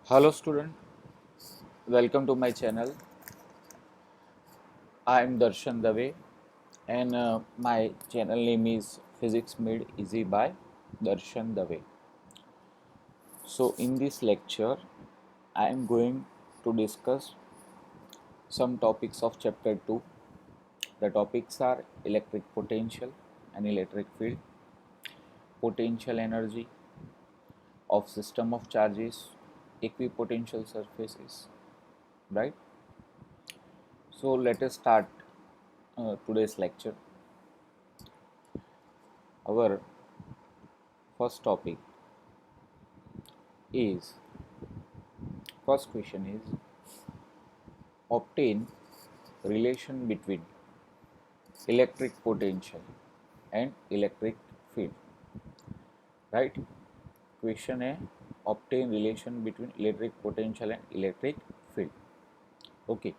Hello student, welcome to my channel. I am Darshan Dave and my channel name is Physics Made Easy by Darshan Dave. So in this lecture I am going to discuss some topics of chapter 2. The topics are electric potential and electric field, potential energy of system of charges, equipotential surfaces, right? So let us start today's lecture. Our first topic is first question is obtain relation between electric potential and electric field, right? Question है obtain relation between electric potential and electric field. Okay,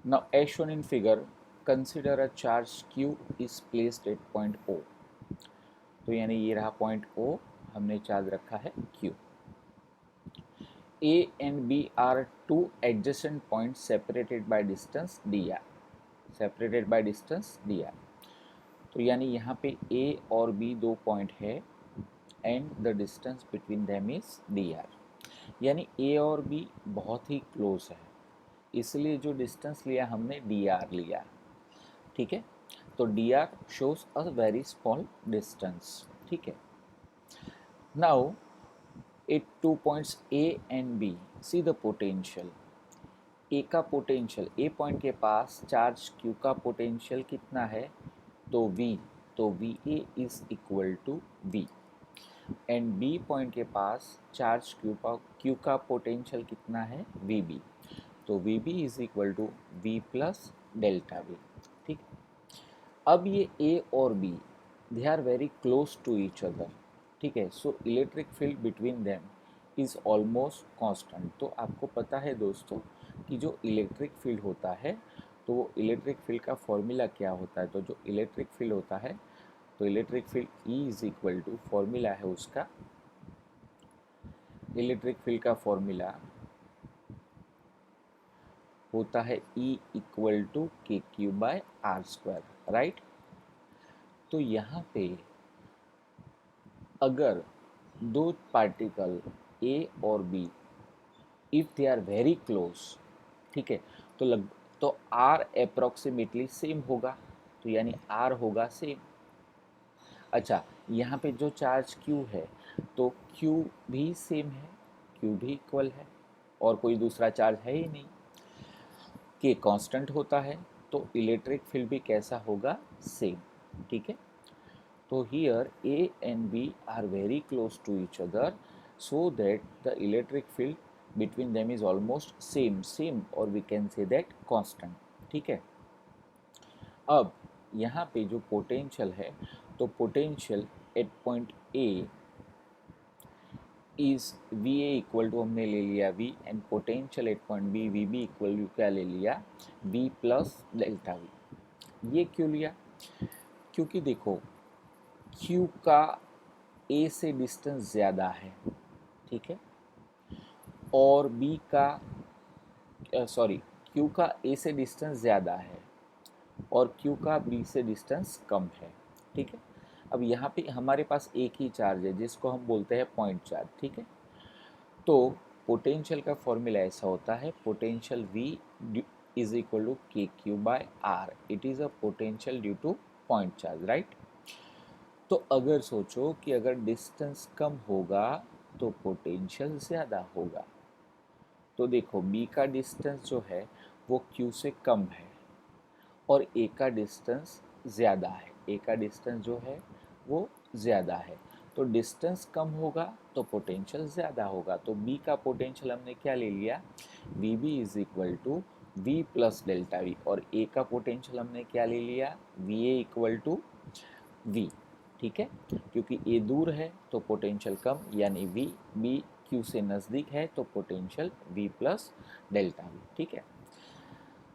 now as shown in figure, consider a charge q is placed at point o. तो यानी ये रहा point o, हमने charge रखा है q. A and B are two adjacent points separated by distance dr. Separated by distance dr. तो यानी यहाँ पे A और B दो पॉइंट है and the distance between them is dr. यानी A और B बहुत ही क्लोज है, इसलिए जो डिस्टेंस लिया हमने dr लिया. ठीक है, तो dr shows a very small distance. ठीक है, now at 2 points A and B, see the potential. A का पोटेंशियल, A पॉइंट के पास चार्ज Q का पोटेंशियल कितना है, तो V, तो VA is equal to V. And B point के पास चार्ज Q का पोटेंशियल कितना है, VB, तो VB is equal to V plus delta V. ठीक, अब ये A और B दे are very close to each other. ठीक है, so electric field between them is almost constant. तो आपको पता है दोस्तों कि जो इलेक्ट्रिक फील्ड होता है, तो वो इलेक्ट्रिक फील्ड का फॉर्मूला क्या होता है. तो जो इलेक्ट्रिक फील्ड होता है, तो electric field E is equal to, formula है उसका, इलेक्ट्रिक फील्ड का फॉर्मूला होता है E equal to K Q by R square, right. तो यहाँ पे अगर दो पार्टिकल A और B if they are very close, ठीक है, तो R अप्रोक्सीमेटली सेम होगा, तो यानी R होगा सेम. अच्छा, यहाँ पे जो चार्ज Q है, तो Q भी सेम है, Q भी इक्वल है, और कोई दूसरा चार्ज है ही नहीं. K कांस्टेंट होता है, तो इलेक्ट्रिक फील्ड भी कैसा होगा, सेम. ठीक है, तो here A and B are very close to each other, so that the electric field between them is almost same, or we can say that constant. ठीक है, अब यहाँ पे जो पोटेंशियल है, तो potential at point A is VA equal to, हमने ले लिया V, and potential at point B VB equal to क्या ले लिया, V प्लस डेल्टा V. ये क्यों लिया, क्योंकि देखो Q का A से डिस्टेंस ज़्यादा है, ठीक है, और B का Q का A से डिस्टेंस ज़्यादा है और Q का B से डिस्टेंस कम है. ठीक है, अब यहाँ पे हमारे पास एक ही चार्ज है जिसको हम बोलते हैं पॉइंट चार्ज. ठीक है, तो पोटेंशियल का फॉर्मूला ऐसा होता है, potential V is equal to K Q by R. It is a potential due to point charge, right. तो अगर सोचो कि अगर डिस्टेंस कम होगा तो पोटेंशियल ज़्यादा होगा. तो देखो B का डिस्टेंस जो है वो Q से कम है और A का डिस्टेंस ज़्यादा है. A का डिस्टेंस जो है वो ज़्यादा है, तो डिस्टेंस कम होगा तो पोटेंशियल ज़्यादा होगा. तो B का पोटेंशियल हमने क्या ले लिया, VB is equal to V plus delta V, और A का पोटेंशियल हमने क्या ले लिया, VA इक्वल टू V. ठीक है, क्योंकि A दूर है तो पोटेंशियल कम, यानी V, B Q से नज़दीक है तो potential V plus delta V. ठीक है,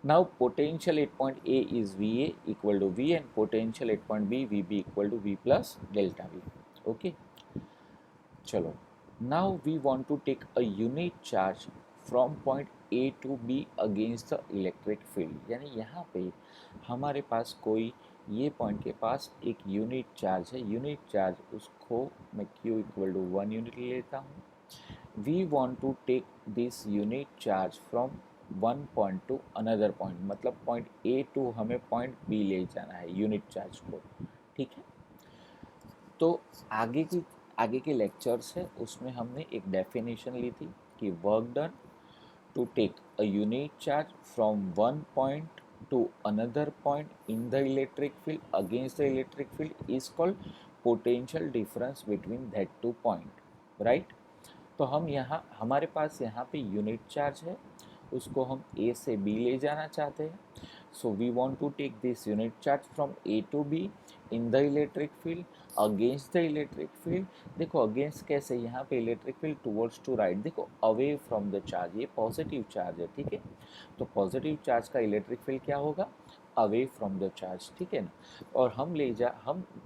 now potential at point A is VA equal to V, and potential at point B VB equal to V plus delta V. Okay, चलो Now we want to take a unit charge from point A to B against the electric field. यानी यहाँ पे हमारे पास कोई ये point के पास एक unit charge है, यूनिट चार्ज उसको मैं Q इक्वल टू 1 यूनिट ले लेता हूँ. We want to take this unit charge from one point to another point, मतलब पॉइंट ए टू हमें पॉइंट बी ले जाना है यूनिट चार्ज को. ठीक है, तो आगे के लेक्चर्स है उसमें हमने एक डेफिनेशन ली थी कि work done to take a unit charge from one point to another point in the electric field against the electric field is called potential difference between that two point. Right, तो हम यहाँ हमारे पास यहाँ पे unit charge है, उसको हम ए से बी ले जाना चाहते हैं. So we want to take this unit charge from A to B in the electric field against the electric field. देखो अगेंस्ट कैसे, यहाँ पे electric field towards to right, देखो अवे फ्रॉम द चार्ज, ये पॉजिटिव चार्ज है. ठीक है, तो पॉजिटिव चार्ज का इलेक्ट्रिक फील्ड क्या होगा, अवे फ्रॉम द चार्ज. ठीक है ना, और हम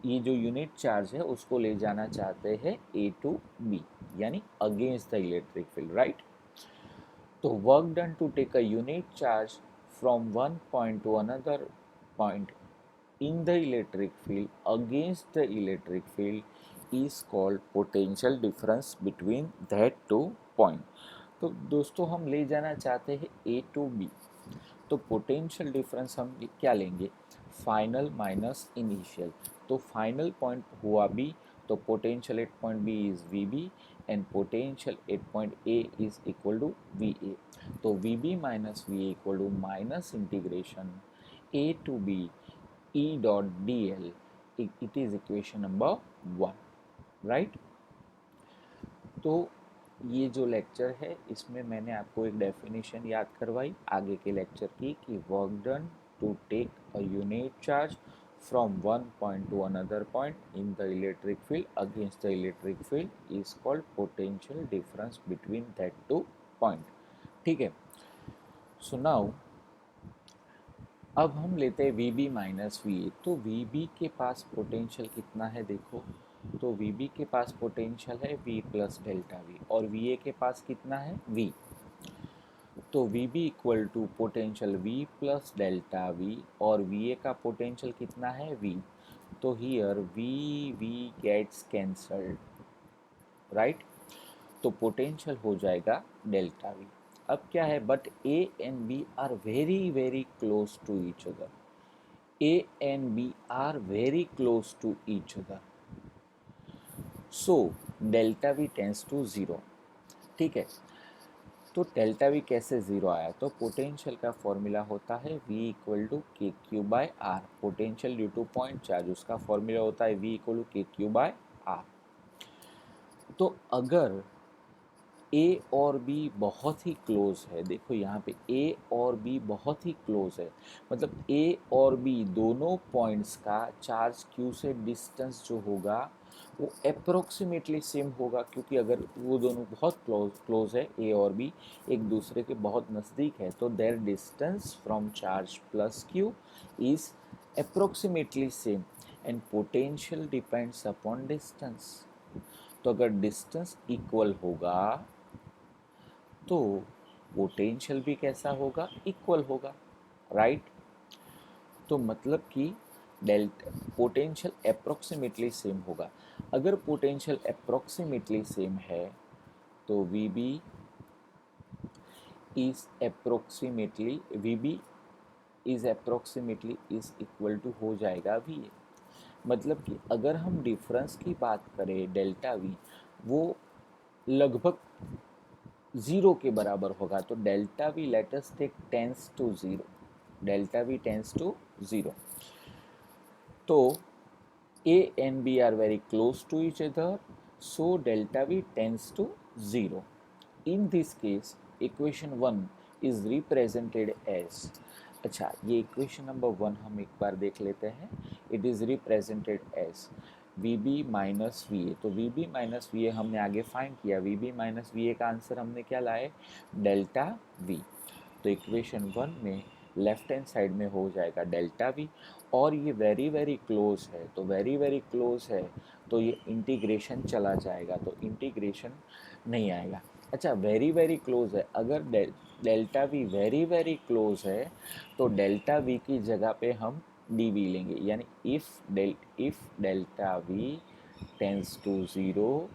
ये जो यूनिट चार्ज है उसको ले जाना चाहते हैं ए टू बी, यानी against the electric field. Right, तो work done to take a unit charge from one point to another point in the electric field against the electric field is called potential difference between that two point. तो दोस्तों हम ले जाना चाहते हैं A to B, तो potential difference हम क्या लेंगे, फाइनल माइनस इनिशियल. तो फाइनल पॉइंट हुआ B, तो potential at point B is VB and potential at point A is equal to VA. तो VB minus VA equal to minus integration A to B E dot dl. It is equation number 1. Right, तो ये जो lecture है इसमें मैंने आपको एक definition याद करवाई आगे के लेक्चर की कि work done to take a unit charge from one point to another point in the electric field against the electric field is called potential difference between that two point. ठीक है, so now अब हम लेते हैं VB minus VA. तो VB के पास potential कितना है देखो, तो VB के पास पोटेंशियल है V प्लस डेल्टा V और VA के पास कितना है V. तो VB equal to potential V plus delta V और VA का पोटेंशियल कितना है V. तो here V gets cancelled. Right, तो पोटेंशियल हो जाएगा डेल्टा V. अब क्या है, but A and B are very very close to each other. A and B are very close to each other. So delta V tends to 0. ठीक है, तो delta V कैसे 0 आया, तो पोटेंशियल का फॉर्मूला होता है V equal to K Q by R. Potential due to point charge उसका फॉर्मूला होता है V equal to K Q by R. तो अगर A और B बहुत ही क्लोज है, देखो यहाँ पे A और B बहुत ही क्लोज है, मतलब A और B दोनों पॉइंट्स का चार्ज Q से डिस्टेंस जो होगा वो अप्रोक्सीमेटली सेम होगा, क्योंकि अगर वो दोनों बहुत क्लोज है A और B एक दूसरे के बहुत नज़दीक है, तो their distance from charge plus Q is approximately same and potential depends upon distance. तो अगर डिस्टेंस इक्वल होगा तो पोटेंशियल भी कैसा होगा, इक्वल होगा. राइट, तो मतलब कि डेल्टा पोटेंशियल अप्रोक्सीमेटली सेम होगा. अगर पोटेंशियल अप्रोक्सीमेटली सेम है तो VB is approximately is equal to हो जाएगा VA. मतलब कि अगर हम डिफरेंस की बात करें डेल्टा V वो लगभग 0 के बराबर होगा. तो delta V let us take tends to 0, delta V tends to 0. तो A and B are very close to each other, so delta V tends to 0. In this case equation 1 is represented as, अच्छा ये equation number 1 हम एक बार देख लेते हैं. It is represented as VB minus VA. तो VB minus VA हमने आगे फाइंड किया, VB माइनस VA का आंसर हमने क्या लाए, डेल्टा V. तो इक्वेशन 1 में लेफ्ट हैंड साइड में हो जाएगा डेल्टा वी, और ये वेरी वेरी क्लोज है, तो वेरी वेरी क्लोज है तो ये इंटीग्रेशन चला जाएगा, तो इंटीग्रेशन नहीं आएगा। अच्छा, वेरी वेरी क्लोज है, अगर delta we very very close है तो डेल्टा वी की जगह पे हम डी वी लेंगे, यानी if delta V tends to zero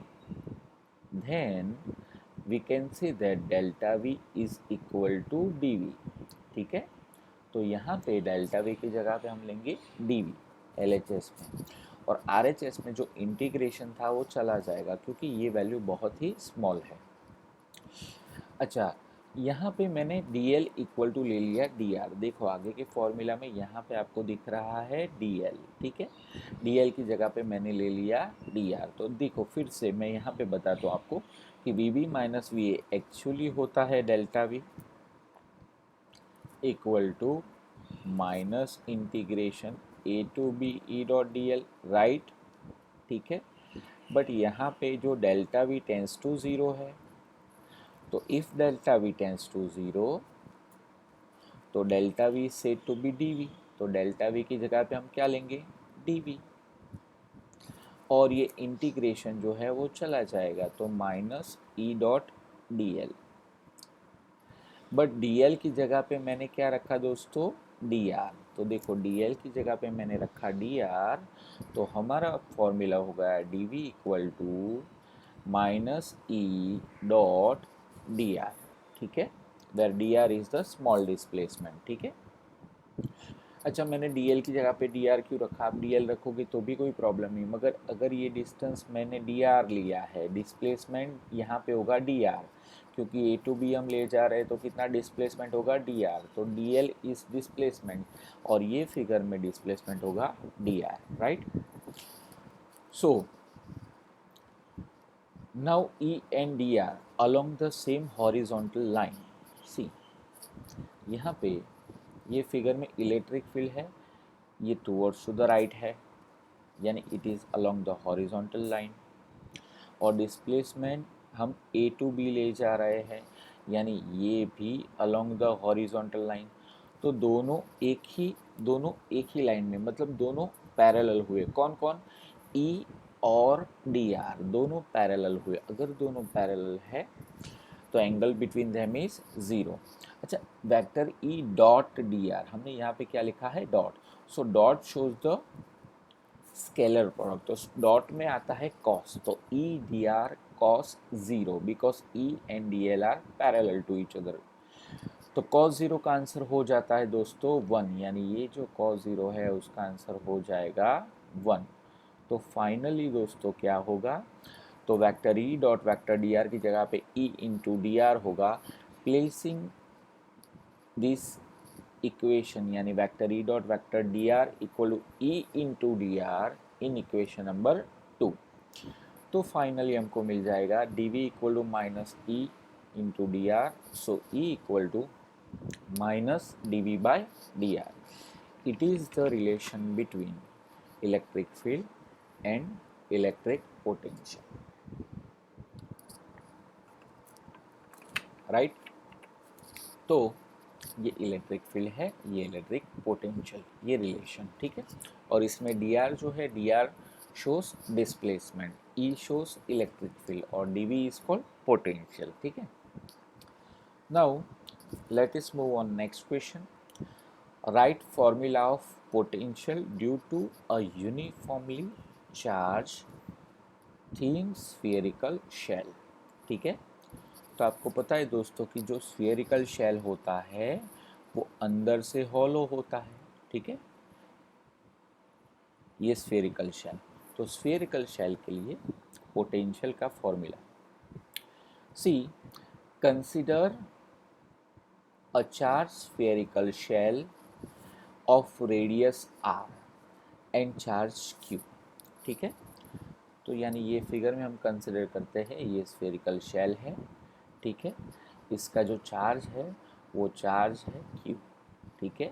then we can say that delta v is equal to dv। ठीक है, तो यहाँ पे डेल्टा वी की जगह पे हम लेंगे D V L H S में, और आर एच एस में जो इंटीग्रेशन था वो चला जाएगा क्योंकि ये वैल्यू बहुत ही स्मॉल है। अच्छा, यहाँ पे मैंने डी एल इक्वल टू ले लिया डी आर, देखो आगे के फॉर्मूला में यहाँ पे आपको दिख रहा है डी एल, ठीक है, डी एल की जगह पे मैंने ले लिया डी आर। तो देखो फिर से मैं यहाँ पे बताता हूँ आपको कि V B minus V A actually होता है delta V equal to minus integration A to B E dot D L, right, ठीक है। बट यहाँ पे जो delta V tends to zero है, तो if delta V tends to zero तो delta V said to be D V, तो delta V की जगह पे हम क्या लेंगे डी वी, और ये इंटीग्रेशन जो है वो चला जाएगा, तो minus E dot D L. But D L की जगह पे मैंने क्या रखा दोस्तों डी आर, तो देखो डी एल की जगह पे मैंने रखा डी आर, तो हमारा फॉर्मूला हो गया D V equal to minus E dot D R, ठीक है, where D are is the small displacement, ठीक है। अच्छा, मैंने डी एल की जगह पे डी आर क्यों रखा, आप डी एल रखोगे तो भी कोई प्रॉब्लम नहीं, मगर अगर ये डिस्टेंस मैंने डी आर लिया है, डिस्प्लेसमेंट यहाँ पे होगा डी आर, क्योंकि ए टू बी हम ले जा रहे हैं तो कितना डिस्प्लेसमेंट होगा डी आर, तो डी एल इज डिस्प्लेसमेंट और ये फिगर में डिस्प्लेसमेंट होगा D are, right. So now E and D R along the same horizontal line, see यहाँ पे ये फिगर में इलेक्ट्रिक फील्ड है, ये टुवर्ड्स टू द राइट है, यानी it is along the horizontal line, और डिस्प्लेसमेंट हम ए टू बी ले जा रहे हैं, यानी ये भी अलोंग द हॉरिजॉन्टल लाइन, तो दोनों एक ही लाइन में, मतलब दोनों पैरेलल हुए, कौन कौन ई और डी आर दोनों पैरेलल हुए, अगर दोनों पैरेलल है तो angle between them is zero. अच्छा, vector E dot D R हमने यहाँ पे क्या लिखा है dot, so dot shows the scalar product, तो डॉट में आता है कॉस, तो E D R cos zero, because E and D L are parallel to each other, तो कॉस ज़ीरो का आंसर हो जाता है दोस्तों 1, यानी ये जो कॉस ज़ीरो है उसका आंसर हो जाएगा 1। तो फाइनली दोस्तों क्या होगा, तो vector E dot vector D R की जगह पे ई इंटू डी आर होगा, प्लेसिंग दिस इक्वेशन, यानी vector E dot vector D R equal to E into D R in equation number 2। तो फाइनली हमको मिल जाएगा D V equal to minus E into D R, so E equal to minus D V by D R. It is the relation between electric field and electric potential, right. तो ये electric field है, ये electric potential, ये relation, ठीक है, और इसमें D R जो है D R shows displacement, E shows electric field और D V is called potential, ठीक है। Now let us move on next question, right formula of potential due to a uniformly charge thin spherical shell, ठीक है। तो आपको पता है दोस्तों कि जो स्फीयरिकल शेल होता है वो अंदर से हॉलो होता है, ठीक है, ये स्फीयरिकल शेल। तो स्फीयरिकल शेल के लिए पोटेंशियल का formula, see consider a charge spherical shell of radius R and charge Q, ठीक है। तो यानी ये फिगर में हम कंसिडर करते हैं ये स्फीयरिकल शेल है, ठीक है, इसका जो चार्ज है वो चार्ज है Q, ठीक है,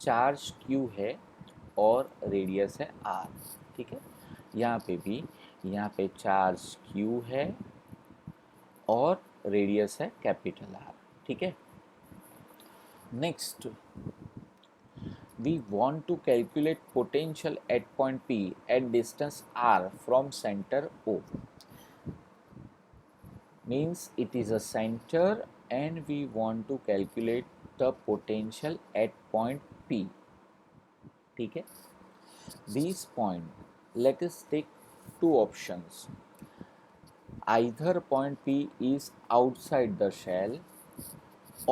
चार्ज Q है और रेडियस है R, ठीक है। यहाँ पे भी यहाँ पे चार्ज Q है और रेडियस है कैपिटल आर, ठीक है। Next we want to calculate potential at point P at distance r from center O. Means it is a center and we want to calculate the potential at point P, ठीक है। These point, let us take two options. Either point P is outside the shell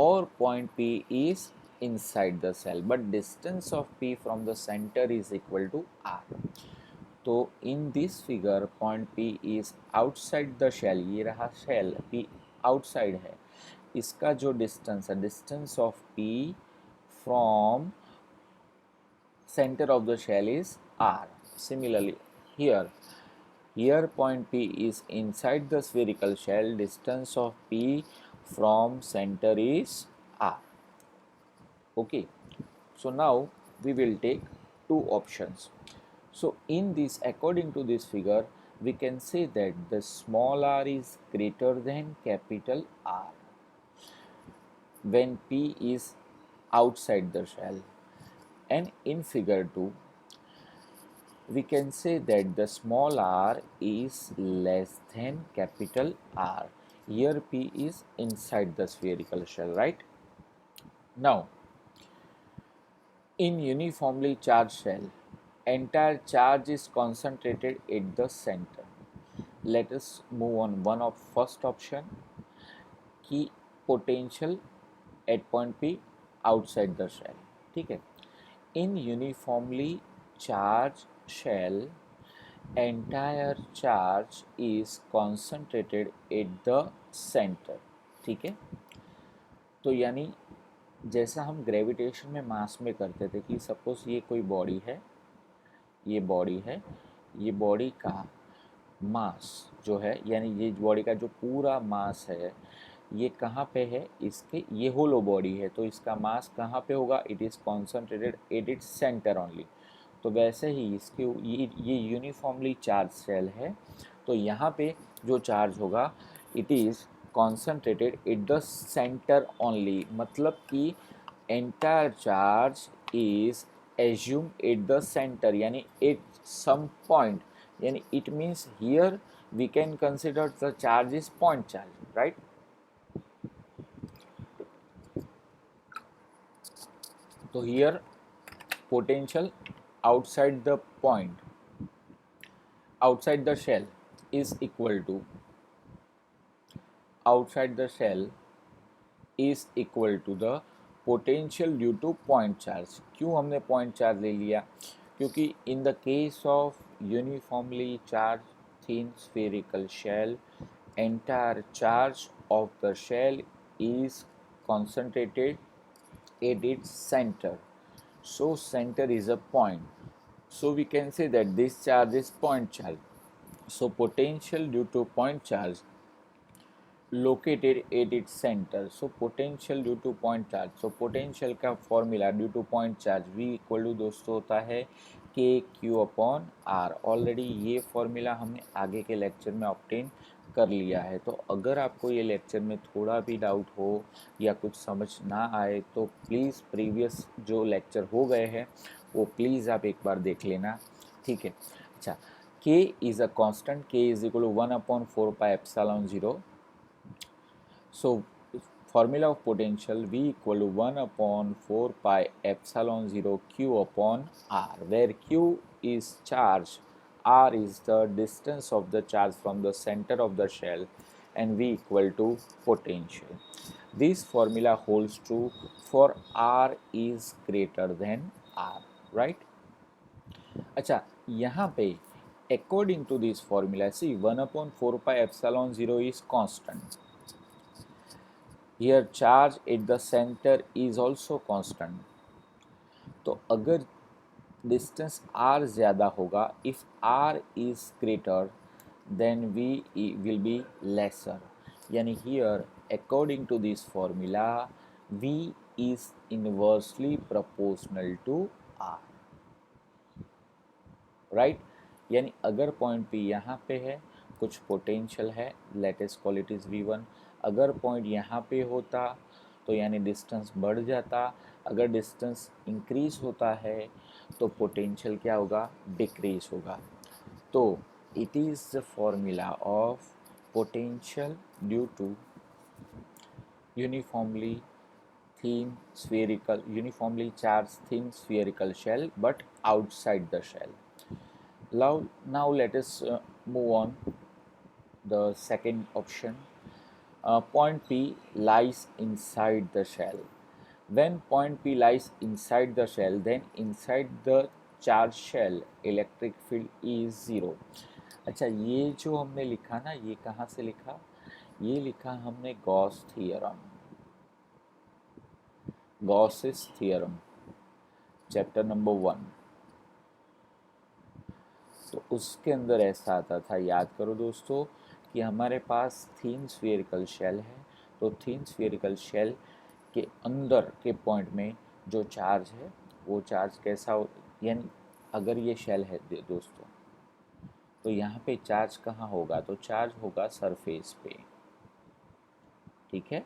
or point P is inside the cell, but distance of P from the center is equal to R. तो in this figure point P is outside the shell, ये रहा shell, P outside है, इसका जो distance है, distance of P from center of the shell is R. Similarly here point P is inside the spherical shell, distance of P from center is R. Okay, so now we will take two options. So in this, according to this figure, we can say that the small r is greater than capital R when P is outside the shell, and in figure 2 we can say that the small r is less than capital R. Here P is inside the spherical shell, right? Now in uniformly charged shell, entire charge is concentrated at the center. Let us move on one of first option कि potential at point P outside the shell, ठीक है। In uniformly charged shell, entire charge is concentrated at the center, ठीक है। तो यानी जैसा हम gravitation में मास में करते थे कि सपोज ये कोई बॉडी है, ये बॉडी है, ये बॉडी का मास जो है, यानी ये बॉडी का जो पूरा मास है ये कहाँ पे है, इसके, ये होलो बॉडी है तो इसका मास कहाँ पे होगा, it is concentrated eight its centre only. तो वैसे ही इसके ये यूनिफॉर्मली चार्ज सेल है, तो यहाँ पे जो चार्ज होगा it is concentrated at the centre only, मतलब कि entire charge is assume at the centre, यानी एट सम पॉइंट, यानी it means here we can consider the charge is point charge, right? So here potential outside the point, outside the shell is equal to, outside the shell is equal to the potential due to point charge. क्यों हमने point charge ले लिया, क्योंकि in the case of uniformly charged thin spherical shell, entire charge of the shell is concentrated at its center. So center is a point. So we can say that this charge is point charge. So potential due to point charge located at its center. So potential due to point charge. So potential का formula due to point charge V equal to दोस्तों होता है K Q upon are. Already ये formula हमने आगे के lecture में obtain कर लिया है। तो अगर आपको ये लेक्चर में थोड़ा भी डाउट हो या कुछ समझ ना आए तो प्लीज़ प्रीवियस जो लेक्चर हो गए हैं वो प्लीज़ आप एक बार देख लेना, ठीक है। अच्छा, K is a constant, K is equal to 1/4πε0। So formula of potential V equal to 1/4πε0 Q upon R, where Q is charge, R is the distance of the charge from the center of the shell, and V equal to potential. This formula holds true for R is greater than R, right? अच्छा, यहाँ पे according to this formula, see 1/4πε0 is constant. Here charge at the center is also constant. तो अगर distance r ज़्यादा होगा, if r is greater then v will be lesser, यानी here according to this formula v is inversely proportional to r, right? यानी अगर point p यहाँ पे है, कुछ पोटेंशियल है, let us call it is v1, अगर पॉइंट यहाँ पे होता तो यानी डिस्टेंस बढ़ जाता, अगर डिस्टेंस इंक्रीज होता है तो पोटेंशियल क्या होगा, डिक्रीज होगा। तो it is the formula of potential due to uniformly uniformly charged thin spherical shell but outside the shell. Now let us move on the second option. Point P lies inside the shell. When point P lies inside the shell, then inside the charged shell electric field is zero. अच्छा, ये जो हमने लिखा ना, ये कहाँ से लिखा, ये लिखा हमने Gauss theorem, Gauss's theorem, chapter number 1। तो उसके अंदर ऐसा आता था, याद करो दोस्तों, कि हमारे पास थीन स्फेरिकल शेल है, तो थीन स्फेरिकल शेल के अंदर के पॉइंट में जो चार्ज है वो चार्ज कैसा हो, यानी अगर ये शेल है दोस्तों, तो यहाँ पे चार्ज कहाँ होगा, तो चार्ज होगा सरफेस पे, ठीक है,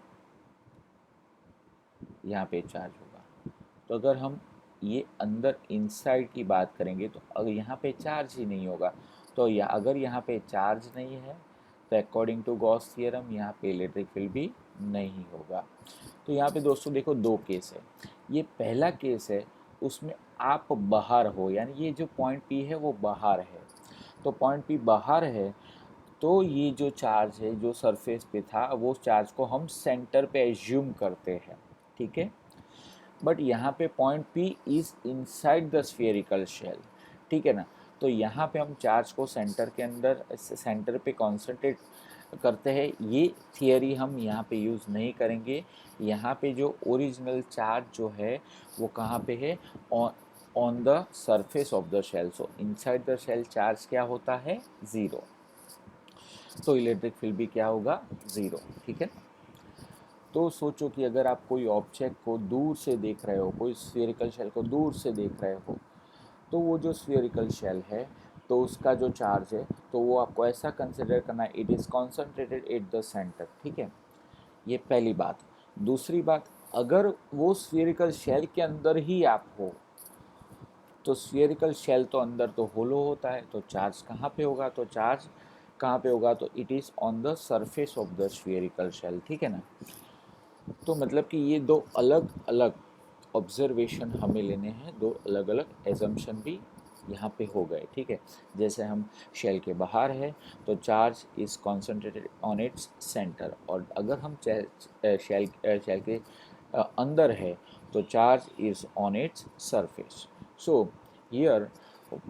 यहाँ पे चार्ज होगा। तो अगर हम ये अंदर इनसाइड की बात करेंगे तो अगर यहाँ पे चार्ज ही नहीं होगा, तो अगर यहाँ पे चार्ज नहीं है तो अकॉर्डिंग टू गॉस थियरम यहाँ पे इलेक्ट्रिक फील्ड भी नहीं होगा। तो यहाँ पे दोस्तों देखो दो केस है। ये पहला केस है, उसमें आप बाहर हो, यानी ये जो पॉइंट पी है वो बाहर है, तो पॉइंट पी बाहर है, तो ये जो चार्ज है जो सरफेस पे था वो चार्ज को हम सेंटर पे एज्यूम करते हैं, ठीक है। बट यहाँ पे point P is inside the spherical shell, ठीक है ना। तो यहाँ पे हम चार्ज को सेंटर के अंदर, सेंटर पे कॉन्सेंट्रेट करते हैं। ये थियरी हम यहाँ पे यूज़ नहीं करेंगे। यहाँ पे जो ओरिजिनल चार्ज जो है वो कहाँ पे है, on the surface of the shell. So inside the shell charge क्या होता है, ज़ीरो, तो इलेक्ट्रिक फील्ड भी क्या होगा, ज़ीरो, ठीक है। तो सोचो कि अगर आप कोई ऑब्जेक्ट को दूर से देख रहे हो, कोई स्फेरिकल शेल को दूर से देख रहे हो, तो वो जो स्फेरिकल शेल है तो उसका जो चार्ज है तो वो आपको ऐसा कंसिडर करना है, it is concentrated at the centre, ठीक है। ये पहली बात। दूसरी बात, अगर वो स्फेरिकल शेल के अंदर ही आप हो, तो स्फेरिकल शेल तो अंदर तो होलो होता है, तो चार्ज कहाँ पे होगा, तो चार्ज कहाँ पे होगा, तो it is on the surface of the spherical shell, ठीक है ना। तो मतलब कि ये दो अलग अलग ऑब्जर्वेशन हमें लेने हैं, दो अलग अलग एजम्पशन भी यहाँ पे हो गए, ठीक है। जैसे हम शेल के बाहर है तो charge is concentrated on its centre, और अगर हम शेल के अंदर है तो charge is on its surface. So here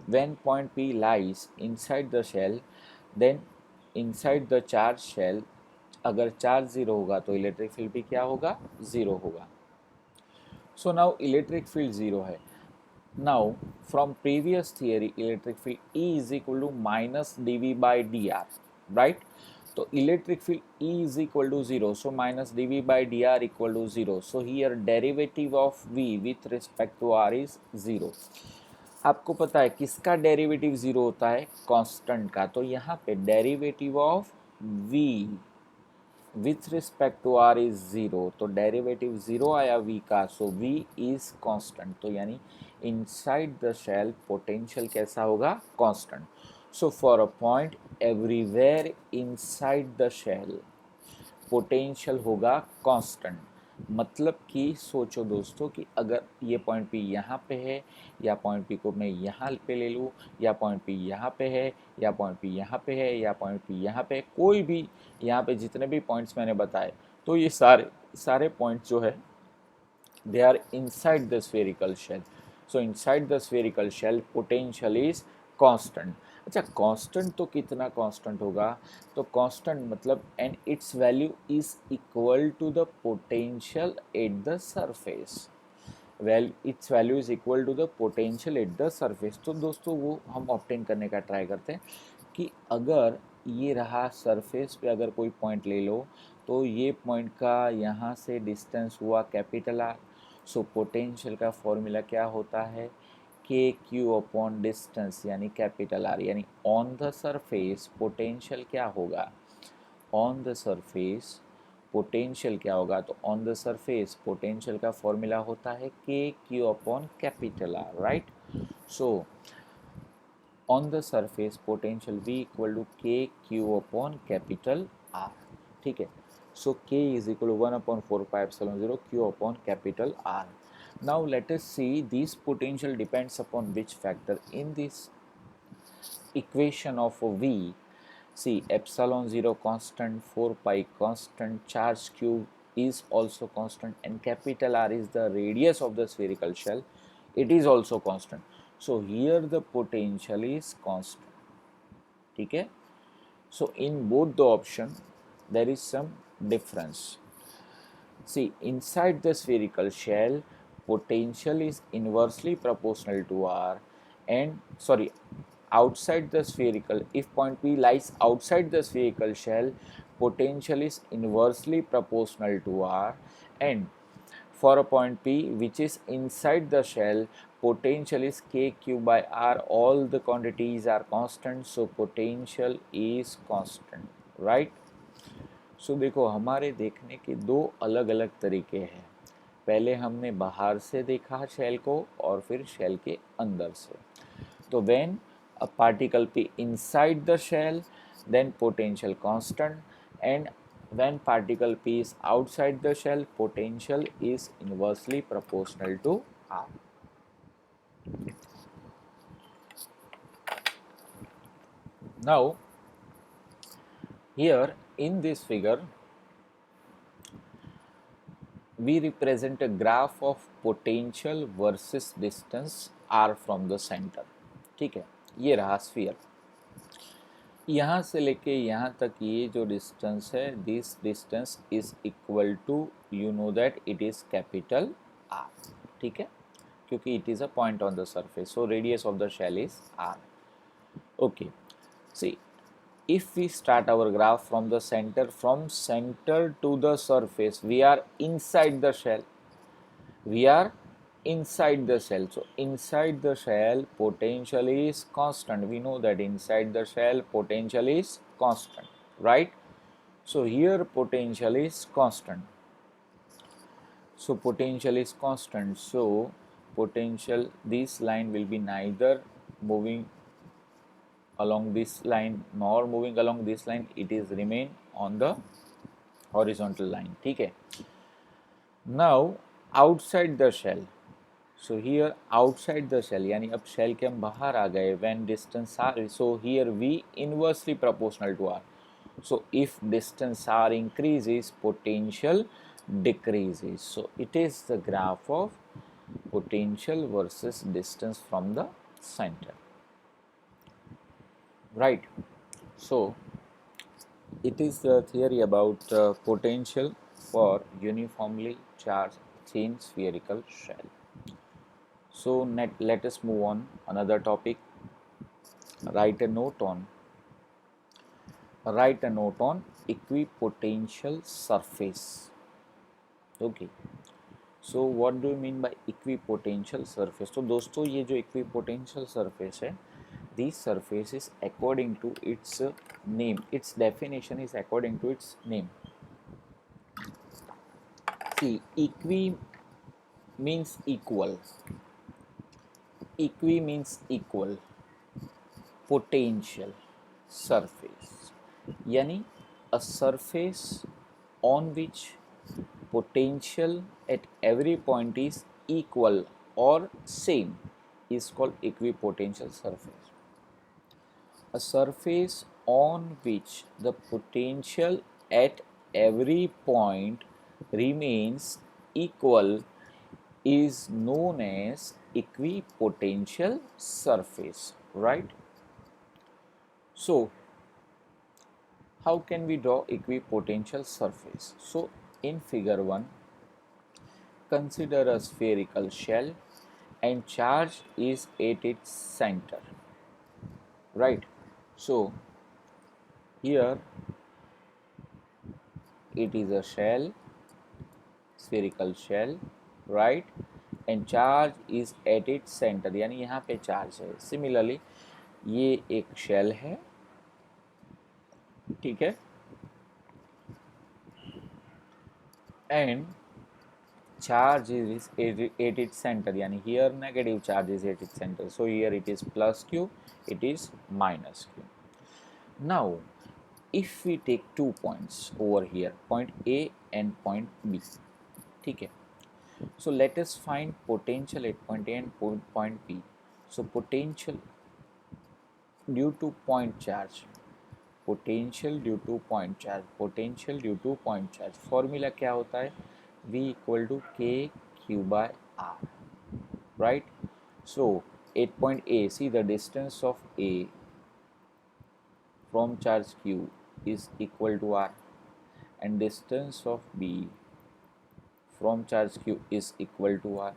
when point P lies inside the shell, then inside the charged shell अगर चार्ज ज़ीरो होगा तो इलेक्ट्रिक फील्ड भी क्या होगा, ज़ीरो होगा। So now electric field zero है। Now from previous theory electric field E is equal to minus D V by D R, right. तो electric field E is equal to zero, so minus D V by D R equal to zero. So here derivative of V with respect to R is zero. आपको पता है किसका derivative zero होता है, constant का। तो यहाँ पे derivative of V with respect to R is zero, तो डेरिवेटिव ज़ीरो आया v का, सो v इज कांस्टेंट। तो यानी इनसाइड द शेल पोटेंशियल कैसा होगा, constant. So for a point everywhere inside the shell potential होगा कांस्टेंट। मतलब कि सोचो दोस्तों कि अगर ये पॉइंट पी यहाँ पे है, या पॉइंट पी को मैं यहाँ पे ले लूँ, या पॉइंट पी यहाँ पे है, या पॉइंट पी यहाँ पे है, या पॉइंट पी यहाँ पे, कोई भी यहाँ पे जितने भी पॉइंट्स मैंने बताए, तो ये सारे पॉइंट्स जो है they are inside the spherical shell. So inside the spherical shell potential is constant. अच्छा, कांस्टेंट तो कितना कांस्टेंट होगा, तो कांस्टेंट मतलब and its value is equal to the potential at the surface. Its value is equal to the potential at the surface. तो दोस्तों वो हम ऑब्टेन करने का ट्राई करते हैं कि अगर ये रहा सरफेस पे, अगर कोई पॉइंट ले लो, तो ये पॉइंट का यहाँ से डिस्टेंस हुआ कैपिटल आर। सो पोटेंशियल का फॉर्मूला क्या होता है, के क्यू अपॉन डिस्टेंस यानी कैपिटल आर, यानी ऑन द सरफेस पोटेंशियल क्या होगा, ऑन द सरफेस पोटेंशियल क्या होगा, तो ऑन द सरफेस पोटेंशियल का फॉर्मूला होता है K Q upon capital R, right. So on the surface potential V equal to K Q upon capital R, ठीक है। So K is equal to 1 upon 4 pi epsilon 0 Q upon capital R. Now let us see this potential depends upon which factor in this equation of V. See, epsilon 0 constant, 4 pi constant, charge q is also constant, and capital R is the radius of the spherical shell. It is also constant. So here the potential is constant. ठीक है. So in both the option there is some difference. See, inside the spherical shell, potential is inversely proportional to R, and sorry, outside the spherical, if point P lies outside the spherical shell, potential is inversely proportional to R, and for a point P which is inside the shell, potential is KQ by R. All the quantities are constant, so potential is constant, right? सो देखो, हमारे देखने के दो अलग अलग तरीके हैं। पहले हमने बाहर से देखा शेल को और फिर शेल के अंदर से। तो when a particle P inside the shell, then potential constant, and when particle P is outside the shell, potential is inversely proportional to R. Now here in this figure we represent a graph of potential versus distance r from the center, ठीक है। ये रहा sphere, यहाँ से लेके यहाँ तक ये जो डिस्टेंस है, this distance is equal to, you know that it is capital R, ठीक है, क्योंकि it is a point on the surface, so radius of the shell is R. Okay, see, if we start our graph from the center to the surface, we are inside the shell, we are inside the shell. So inside the shell potential is constant. We know that inside the shell potential is constant, right? So here potential is constant, so potential is constant, so potential, this line will be neither moving along this line nor moving along this line, it is remain on the horizontal line, ठीक है। Now outside the shell, so here outside the shell, यानी अब shell के हम बाहर आ गए, when distance r, so here V inversely proportional to r, so if distance r increases, potential decreases, so it is the graph of potential versus distance from the center, right? So it is the theory about potential for uniformly charged thin spherical shell. So let us move on another topic. Write a note on equipotential surface. Okay. So what do you mean by equipotential surface? तो दोस्तों, ये जो equipotential surface है, this surface is according to its name, its definition is according to its name. See, equi means equal, potential surface, yani a surface on which potential at every point is equal or same is called equipotential surface. A surface on which the potential at every point remains equal is known as equipotential surface, right? So how can we draw equipotential surface? So in figure 1, consider a spherical shell and charge is at its center, right? So here it is a shell, spherical shell, right? And charge is at its center, यानी यहाँ पे charge है। Similarly ये एक shell है, ठीक है, and charge is at its center, yani here negative charge is at its center, so here it is plus q, it is minus q. Now if we take 2 points over here, point A and point B, ठीक है, so let us find potential at point A and point B. So potential due to point charge, potential due to point charge, potential due to point charge, formula क्या होता है, V equal to K Q by R, right? So at point A, see the distance of A from charge Q is equal to R, and distance of B from charge Q is equal to R.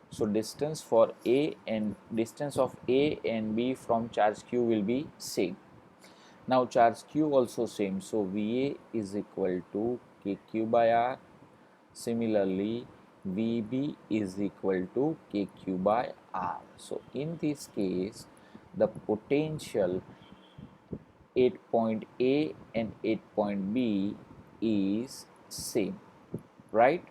So distance for A and distance of A and B from charge Q will be same. Now charge Q also same, so VA is equal to KQ by R. Similarly, VB is equal to KQ by R. So in this case, the potential at point A and at point B is same, right?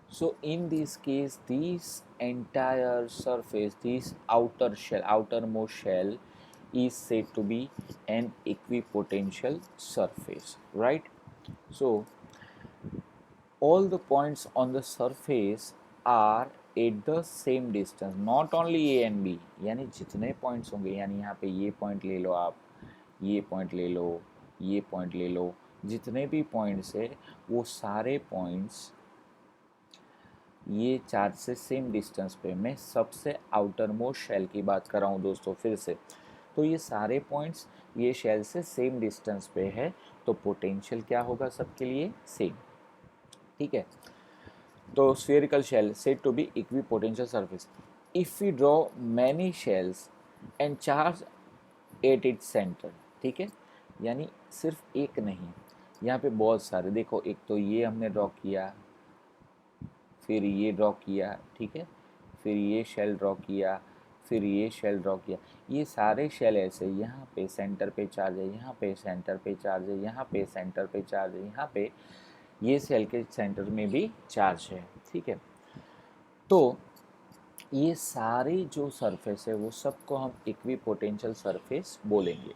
So in this case, this entire surface, this outermost shell is said to be an equipotential surface, right? So all the points on the surface are at the same distance, not only A and B, यानी जितने points होंगे, यानी यहाँ पे ये point ले लो आप, ये point ले लो, ये point ले लो, जितने भी points है वो सारे points ये चार्ज से सेम डिस्टेंस पे, मैं सबसे आउटर मोस्ट शेल की बात कर रहा हूँ दोस्तों फिर से, तो ये सारे पॉइंट्स ये शेल से सेम डिस्टेंस पे है, तो पोटेंशियल क्या होगा सबके लिए सेम, ठीक है। तो spherical shell said to be equipotential surface if we draw many shells and charge at its centre, ठीक है, यानी सिर्फ एक नहीं, यहाँ पे बहुत सारे, देखो एक तो ये हमने ड्रॉ किया, फिर ये ड्रॉ किया, ठीक है, फिर ये शेल ड्रॉ किया, फिर ये शेल ड्रॉ किया, ये सारे शेल ऐसे, यहाँ पे सेंटर पे चार्ज है, यहाँ पे सेंटर पे चार्ज है, यहाँ पे सेंटर पे चार्ज है, यहाँ पे ये शेल के सेंटर में भी चार्ज है, ठीक है। तो ये सारी जो सरफेस है वो सबको हम इक्विपोटेंशियल सरफेस बोलेंगे,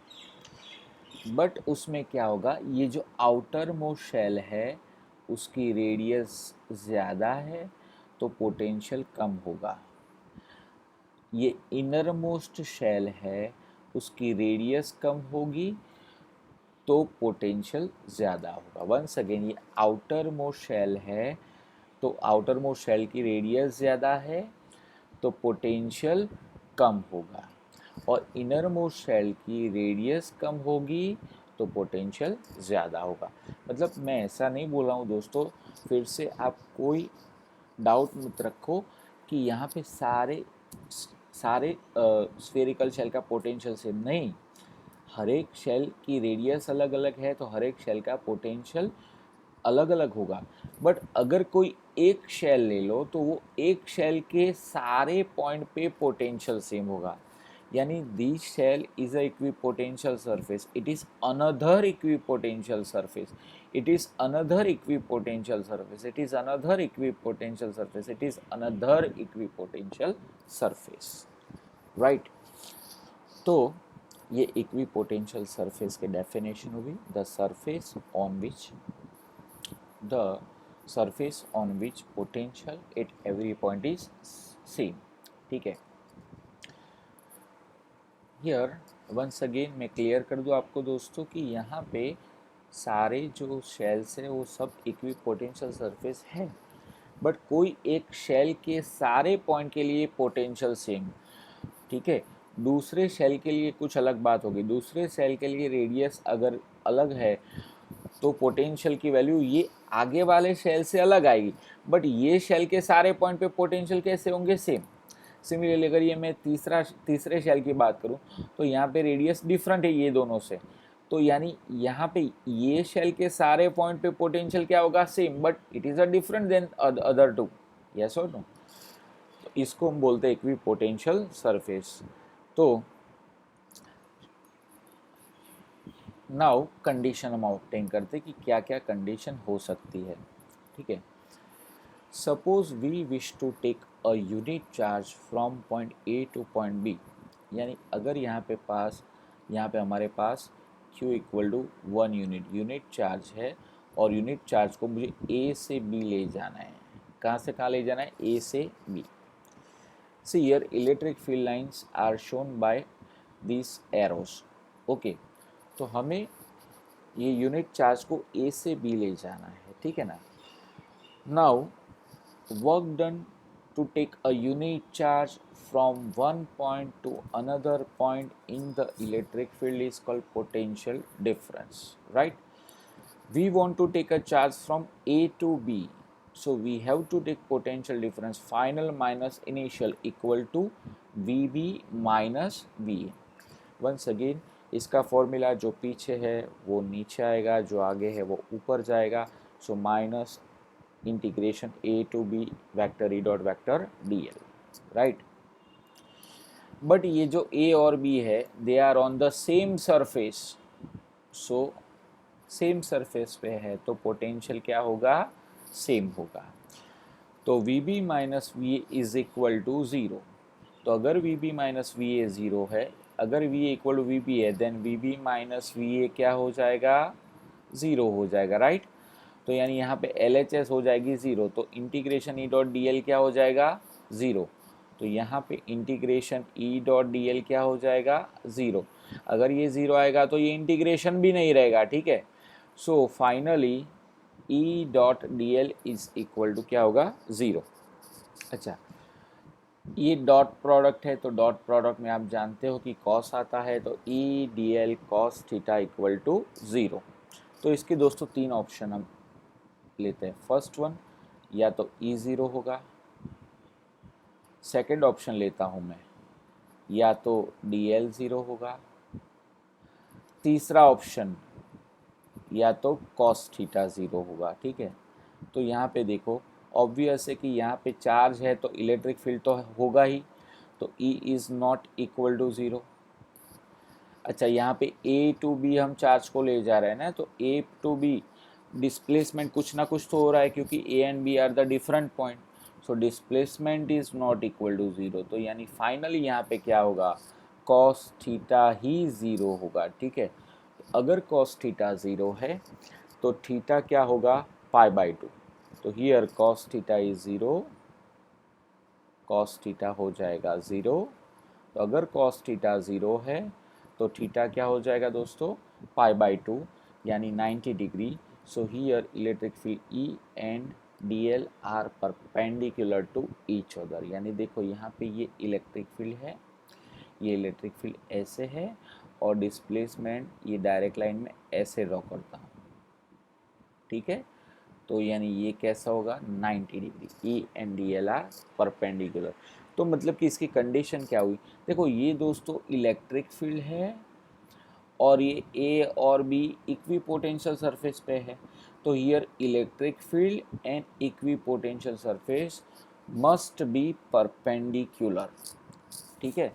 बट उसमें क्या होगा, ये जो आउटर मोस्ट शेल है उसकी रेडियस ज़्यादा है तो पोटेंशियल कम होगा, ये इनर मोस्ट शेल है उसकी रेडियस कम होगी तो पोटेंशियल ज़्यादा होगा। वंस अगेन, ये आउटर मोस्ट शेल है तो आउटर मोस्ट शेल की रेडियस ज़्यादा है तो पोटेंशियल कम होगा, और इनर मोस्ट शेल की रेडियस कम होगी तो पोटेंशियल ज़्यादा होगा। मतलब मैं ऐसा नहीं बोल रहा हूँ दोस्तों, फिर से आप कोई डाउट मत रखो कि यहाँ पे सारे स्फेरिकल शेल का पोटेंशियल सेम नहीं, हर एक शेल की रेडियस अलग अलग है तो हर एक शेल का पोटेंशियल अलग अलग होगा, बट अगर कोई एक शेल ले लो तो वो एक शेल के सारे पॉइंट पे पोटेंशियल सेम होगा, यानी this shell is a equipotential surface, it is another equipotential surface, it is another equipotential surface, it is another equipotential surface, it is another equipotential surface, right? तो ये equipotential surface के definition हुई, the surface on which potential at every point is same, ठीक है। Here once again मैं clear कर दूं आपको दोस्तों कि यहाँ पे सारे जो शेल्स है वो सब इक्विपोटेंशियल सरफेस है, बट कोई एक शेल के सारे पॉइंट के लिए पोटेंशियल सेम, ठीक है। दूसरे शेल के लिए कुछ अलग बात होगी, दूसरे शेल के लिए रेडियस अगर अलग है तो पोटेंशियल की वैल्यू ये आगे वाले शेल से अलग आएगी, बट ये शेल के सारे पॉइंट पे पोटेंशियल कैसे होंगे सेम। सिमिलरली अगर ये मैं तीसरे शेल की बात करूँ तो यहाँ पे रेडियस डिफरेंट है ये दोनों से, तो यानी यहाँ पे ये शेल के सारे पॉइंट पे पोटेंशियल क्या होगा same, but it is a different than other two, yes और नो। तो इसको हम बोलते हैं इक्विपोटेंशियल सरफेस। तो नाउ कंडीशन हम ऑब्टेन करते कि क्या क्या कंडीशन हो सकती है। ठीक है। Suppose we wish to take a unit charge from point A to point B, यानी अगर यहाँ पे हमारे पास Q equal to 1 unit charge है और यूनिट चार्ज को मुझे ए से बी ले जाना है। कहाँ से कहाँ ले जाना है? ए से B. See here electric field lines are shown by this arrows. Okay, तो हमें ये यूनिट चार्ज को ए से बी ले जाना है, ठीक है ना। Now work done to take a unit charge from one point to another point in the electric field is called potential difference, right? We want to take a charge from A to B, so we have to take potential difference final minus initial equal to VB minus VA. once again इसका formula जो पीछे है वो नीचे आएगा, जो आगे है वो ऊपर जाएगा। So minus integration A to B vector E dot vector d L, right. But ये जो ए और बी है they are on the same surface, so same surface पे है तो पोटेंशियल क्या होगा? सेम होगा। तो V B minus V A is equal to zero. तो अगर V B minus V A zero है, अगर V A equal to V B है, then we B minus V ए क्या हो जाएगा? ज़ीरो हो जाएगा, राइट। तो यानी यहाँ पे एल एच एस हो जाएगी ज़ीरो, तो इंटीग्रेशन ई डॉट डी एल क्या हो जाएगा? ज़ीरो। तो यहाँ पे इंटीग्रेशन ई डॉट डी एल क्या हो जाएगा? ज़ीरो। अगर ये ज़ीरो आएगा तो ये इंटीग्रेशन भी नहीं रहेगा, ठीक है। So finally E dot D L is equal to क्या होगा? ज़ीरो। अच्छा, ये डॉट प्रोडक्ट है तो डॉट प्रोडक्ट में आप जानते हो कि कॉस आता है, तो E d l cos theta equal to zero. तो इसके दोस्तों तीन ऑप्शन हम लेते हैं। फर्स्ट वन या तो ई ज़ीरो होगा, सेकंड ऑप्शन लेता हूँ मैं, या तो डी एल ज़ीरो होगा, तीसरा ऑप्शन या तो कॉस थीटा ज़ीरो होगा, ठीक है। तो यहाँ पे देखो ऑब्वियस है कि यहाँ पे चार्ज है तो इलेक्ट्रिक फील्ड तो होगा ही, तो E is not equal to zero. अच्छा, यहाँ पे ए टू बी हम चार्ज को ले जा रहे हैं ना, तो ए टू बी डिस्प्लेसमेंट कुछ ना कुछ तो हो रहा है, क्योंकि A and B are the different point, so displacement is not equal to zero. तो यानी फाइनली यहाँ पे क्या होगा? कॉस थीटा ही ज़ीरो होगा, ठीक है। अगर कॉस थीटा ज़ीरो है तो थीटा क्या होगा? Pi by two. तो here cos theta is zero, cos theta हो जाएगा ज़ीरो। तो अगर कॉस थीटा ज़ीरो है तो थीटा क्या हो जाएगा दोस्तों? पाई बाई टू, यानी 90 degree. So here electric field E and D L are perpendicular to each other. यानी देखो यहाँ पे ये इलेक्ट्रिक फील्ड है, ये इलेक्ट्रिक फील्ड ऐसे है, और डिस्प्लेसमेंट ये डायरेक्ट लाइन में ऐसे ड्रॉ करता हूँ, ठीक है। तो यानी ये कैसा होगा? 90 degree. E and D L are perpendicular. तो मतलब कि इसकी कंडीशन क्या हुई? देखो ये दोस्तों इलेक्ट्रिक फील्ड है और ये ए और बी इक्वी पोटेंशियल सरफेस पे है, तो here electric field and equi potential surface must be perpendicular, ठीक है।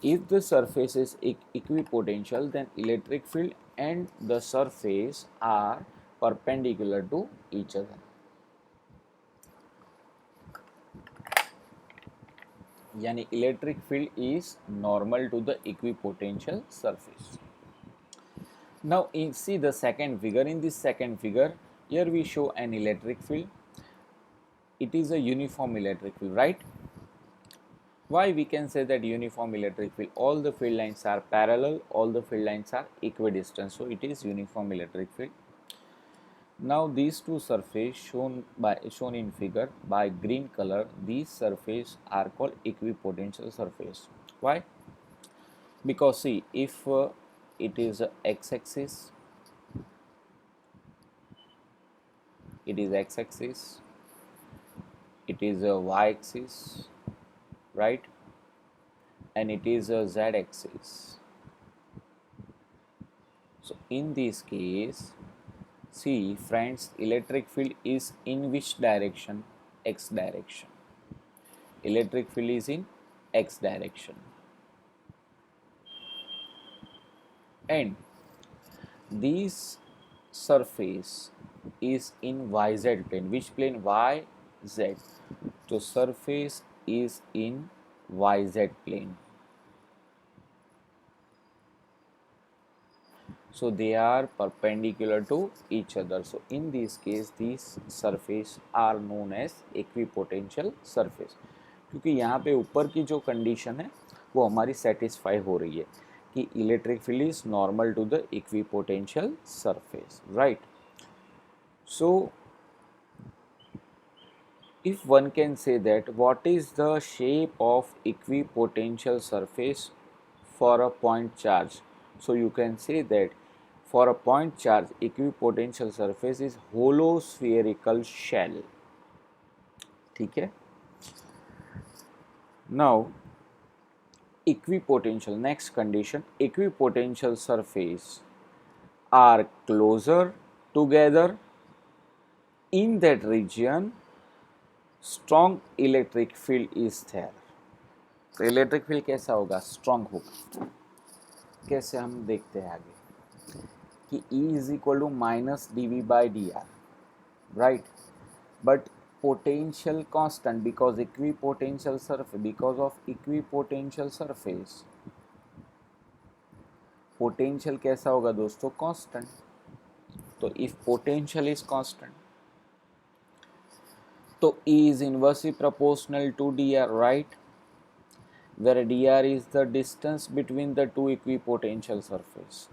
If the surface is equipotential, then electric field and the surface are perpendicular to each other. यानी electric field is normal to the equipotential surface. Now see the second figure. In this second figure, here we show an electric field. It is a uniform electric field, right? Why we can say that uniform electric field? All the field lines are parallel, all the field lines are equidistant, so it is uniform electric field. Now these two surfaces shown in figure by green color, these surfaces are called equipotential surface. Why? Because see, if it is a x-axis, it is x-axis, it is a y-axis, right, and it is a z-axis. So in this case, see friends, electric field is in which direction? X direction. Electric field is in x direction, and these surface is in YZ plane. Which plane? YZ. So surface is in YZ plane. So they are perpendicular to each other. So in this case these surface are known as equipotential surface. क्योंकि यहाँ पे ऊपर की जो condition है वो हमारी satisfy हो रही है कि electric field is normal to the equipotential surface, right. So if one can say that what is the shape of equipotential surface for a point charge, so you can say that for a point charge equipotential surface is hollow spherical shell. ठीक है. Now equipotential, next condition, equipotential surface are closer together in that region strong electric field is there. तो electric field कैसा होगा? Strong होगा. कैसे हम देखते हैं आगे कि E is equal to minus D V by D R, right. But potential constant because equipotential surface, because of equipotential surface potential कैसा होगा दोस्तों? कांस्टेंट. तो इफ पोटेंशियल इज कांस्टेंट तो E is inversely proportional to dr, right, where dr is the distance between the two equipotential surface.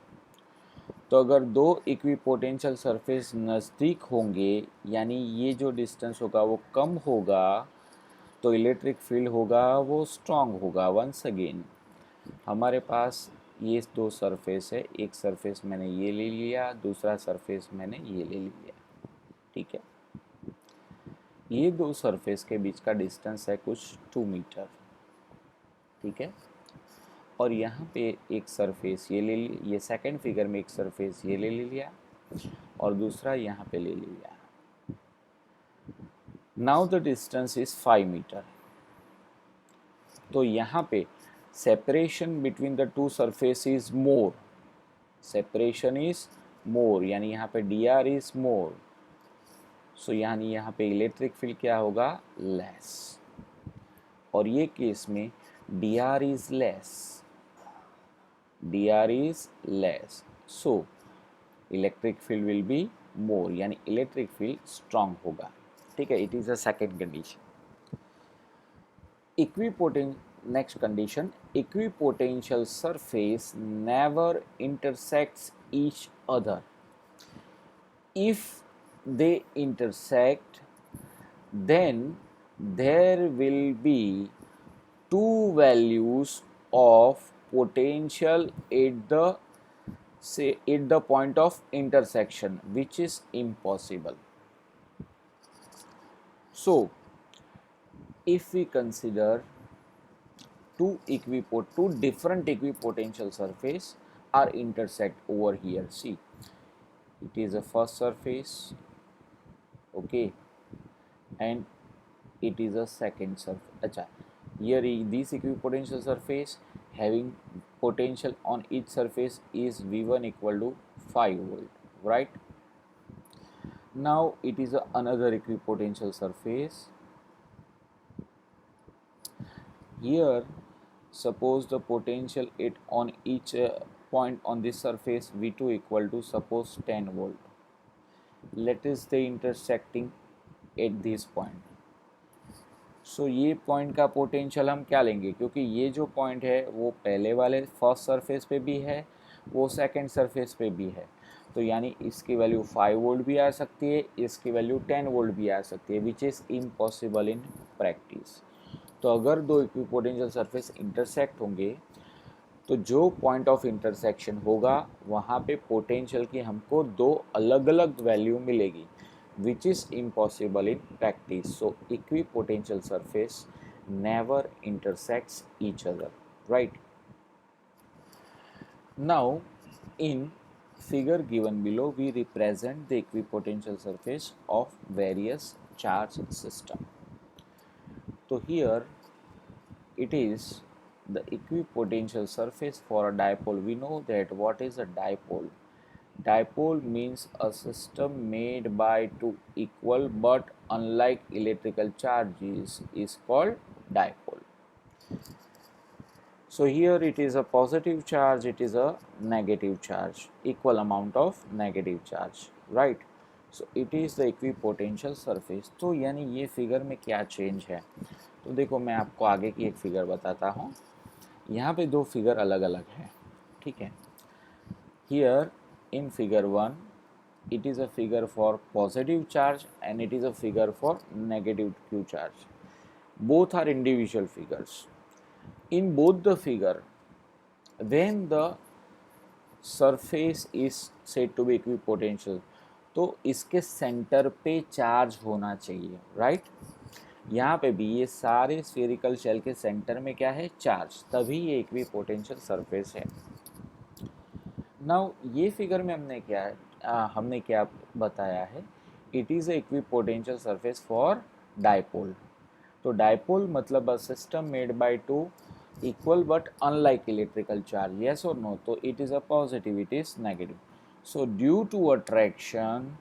तो अगर दो equipotential surface नज़दीक होंगे यानी ये जो डिस्टेंस होगा वो कम होगा तो इलेक्ट्रिक फील्ड होगा वो स्ट्रॉन्ग होगा. वंस अगेन हमारे पास ये दो सरफेस है, एक सरफेस मैंने ये ले लिया, दूसरा सरफेस मैंने ये ले लिया. ठीक है. ये दो सरफेस के बीच का डिस्टेंस है कुछ 2 मीटर. ठीक है. और यहाँ पे एक सरफेस ये ले ली, ये सेकंड फिगर में एक सरफेस ये ले लिया और दूसरा यहाँ पे ले लिया. Now the distance is 5 metre. तो यहाँ पे separation between the two surface is more. Separation is more यानी यहाँ पे d are is more. So यानी यहाँ पे इलेक्ट्रिक फील्ड क्या होगा? लेस. और ये केस में D R is less. dr is less, so electric field will be more यानी electric field strong होगा. ठीक है. it is the second condition. Next condition, equipotential surface never intersects each other. If they intersect then there will be two values of potential at the point of intersection, which is impossible. So if we consider two different equipotential surface are intersect over here. See, it is a first surface, okay, and it is a second surface. Acha, here this equipotential surface having potential on each surface is V1 equal to 5 volt, right. Now it is another equipotential surface. Here suppose the potential it on each point on this surface V2 equal to suppose 10 volt. Let us say intersecting at this point. सो ये point का potential हम क्या लेंगे? क्योंकि ये जो point है वो पहले वाले फर्स्ट सरफेस पे भी है, वो सेकंड सरफेस पे भी है. तो यानी इसकी वैल्यू 5 वोल्ट भी आ सकती है, इसकी वैल्यू 10 वोल्ट भी आ सकती है, which is impossible in practice. तो अगर दो इक्विपोटेंशियल सरफेस इंटरसेक्ट होंगे तो जो पॉइंट ऑफ इंटरसेक्शन होगा वहाँ पे पोटेंशियल की हमको दो अलग अलग वैल्यू मिलेगी, which is impossible in practice. So equipotential surface never intersects each other, right. Now in figure given below we represent the equipotential surface of various charge system. So here it is the equipotential surface for a dipole. We know that what is a dipole? Dipole means a system made by two equal but unlike electrical charges is called dipole. So here it is a positive charge, it is a negative charge, equal amount of negative charge, right? So it is the equipotential surface. तो यानी ये figure में क्या change है, तो देखो मैं आपको आगे की एक फिगर बताता हूँ. यहाँ पे दो फिगर अलग अलग है, ठीक है. Here in figure 1 it is a figure for positive charge and it is a figure for negative Q charge. Both are individual figures. In both the figure, when the surface is said to be equipotential, तो इसके centre पे charge होना चाहिए, right. यहाँ पे भी ये सारे स्फेरिकल शेल के सेंटर में क्या है, चार्ज, तभी ये इक्विपोटेंशियल सरफेस है. नाउ ये फिगर में हमने क्या बताया है, it is a equipotential surface for dipole. तो डायपोल मतलब a system made by two equal but unlike electrical charge, yes or no. So it is a positive, it is negative. So due to attraction,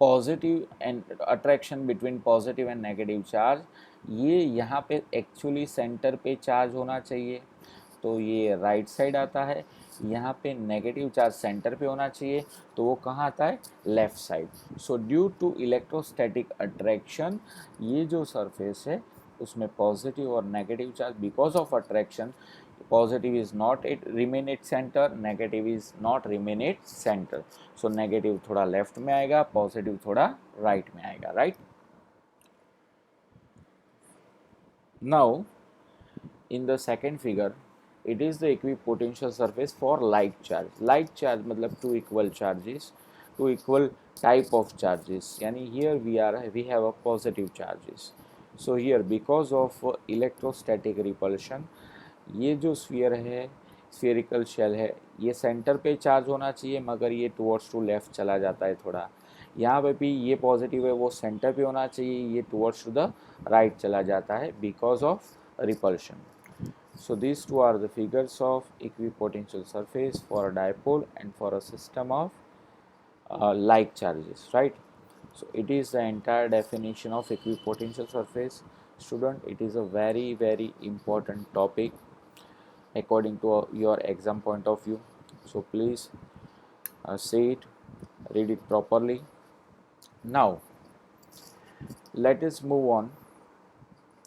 positive and attraction between positive and negative charge, ये यहाँ पे actually centre पे charge होना चाहिए, तो ये right side आता है. यहाँ पे नेगेटिव चार्ज सेंटर पे होना चाहिए, तो वो कहाँ आता है, left side. So due to electrostatic attraction, ये जो सरफेस है उसमें पॉजिटिव और negative charge, because of attraction positive is not at remain at centre, negative is not remain at centre. So negative थोड़ा लेफ्ट में आएगा, पॉजिटिव थोड़ा right में आएगा, right. Now in the second figure it is the equipotential surface for like charge. Like charge मतलब two equal charges, two equal type of charges, यानी here we have a positive charges. So here because of electrostatic repulsion, ये जो sphere है, spherical shell है, ये centre पे charge होना चाहिए मगर ये टुवर्ड्स टू लेफ्ट चला जाता है थोड़ा. यहाँ पे भी ये पॉजिटिव है, वो सेंटर पे होना चाहिए, ये टुवर्ड्स टू द राइट चला जाता है because of repulsion. So these two are the figures of equipotential surface for a dipole and for a system of like charges, right? So it is the entire definition of equipotential surface. Student, it is a very important topic according to your exam point of view. So please say it, read it properly. Now let us move on.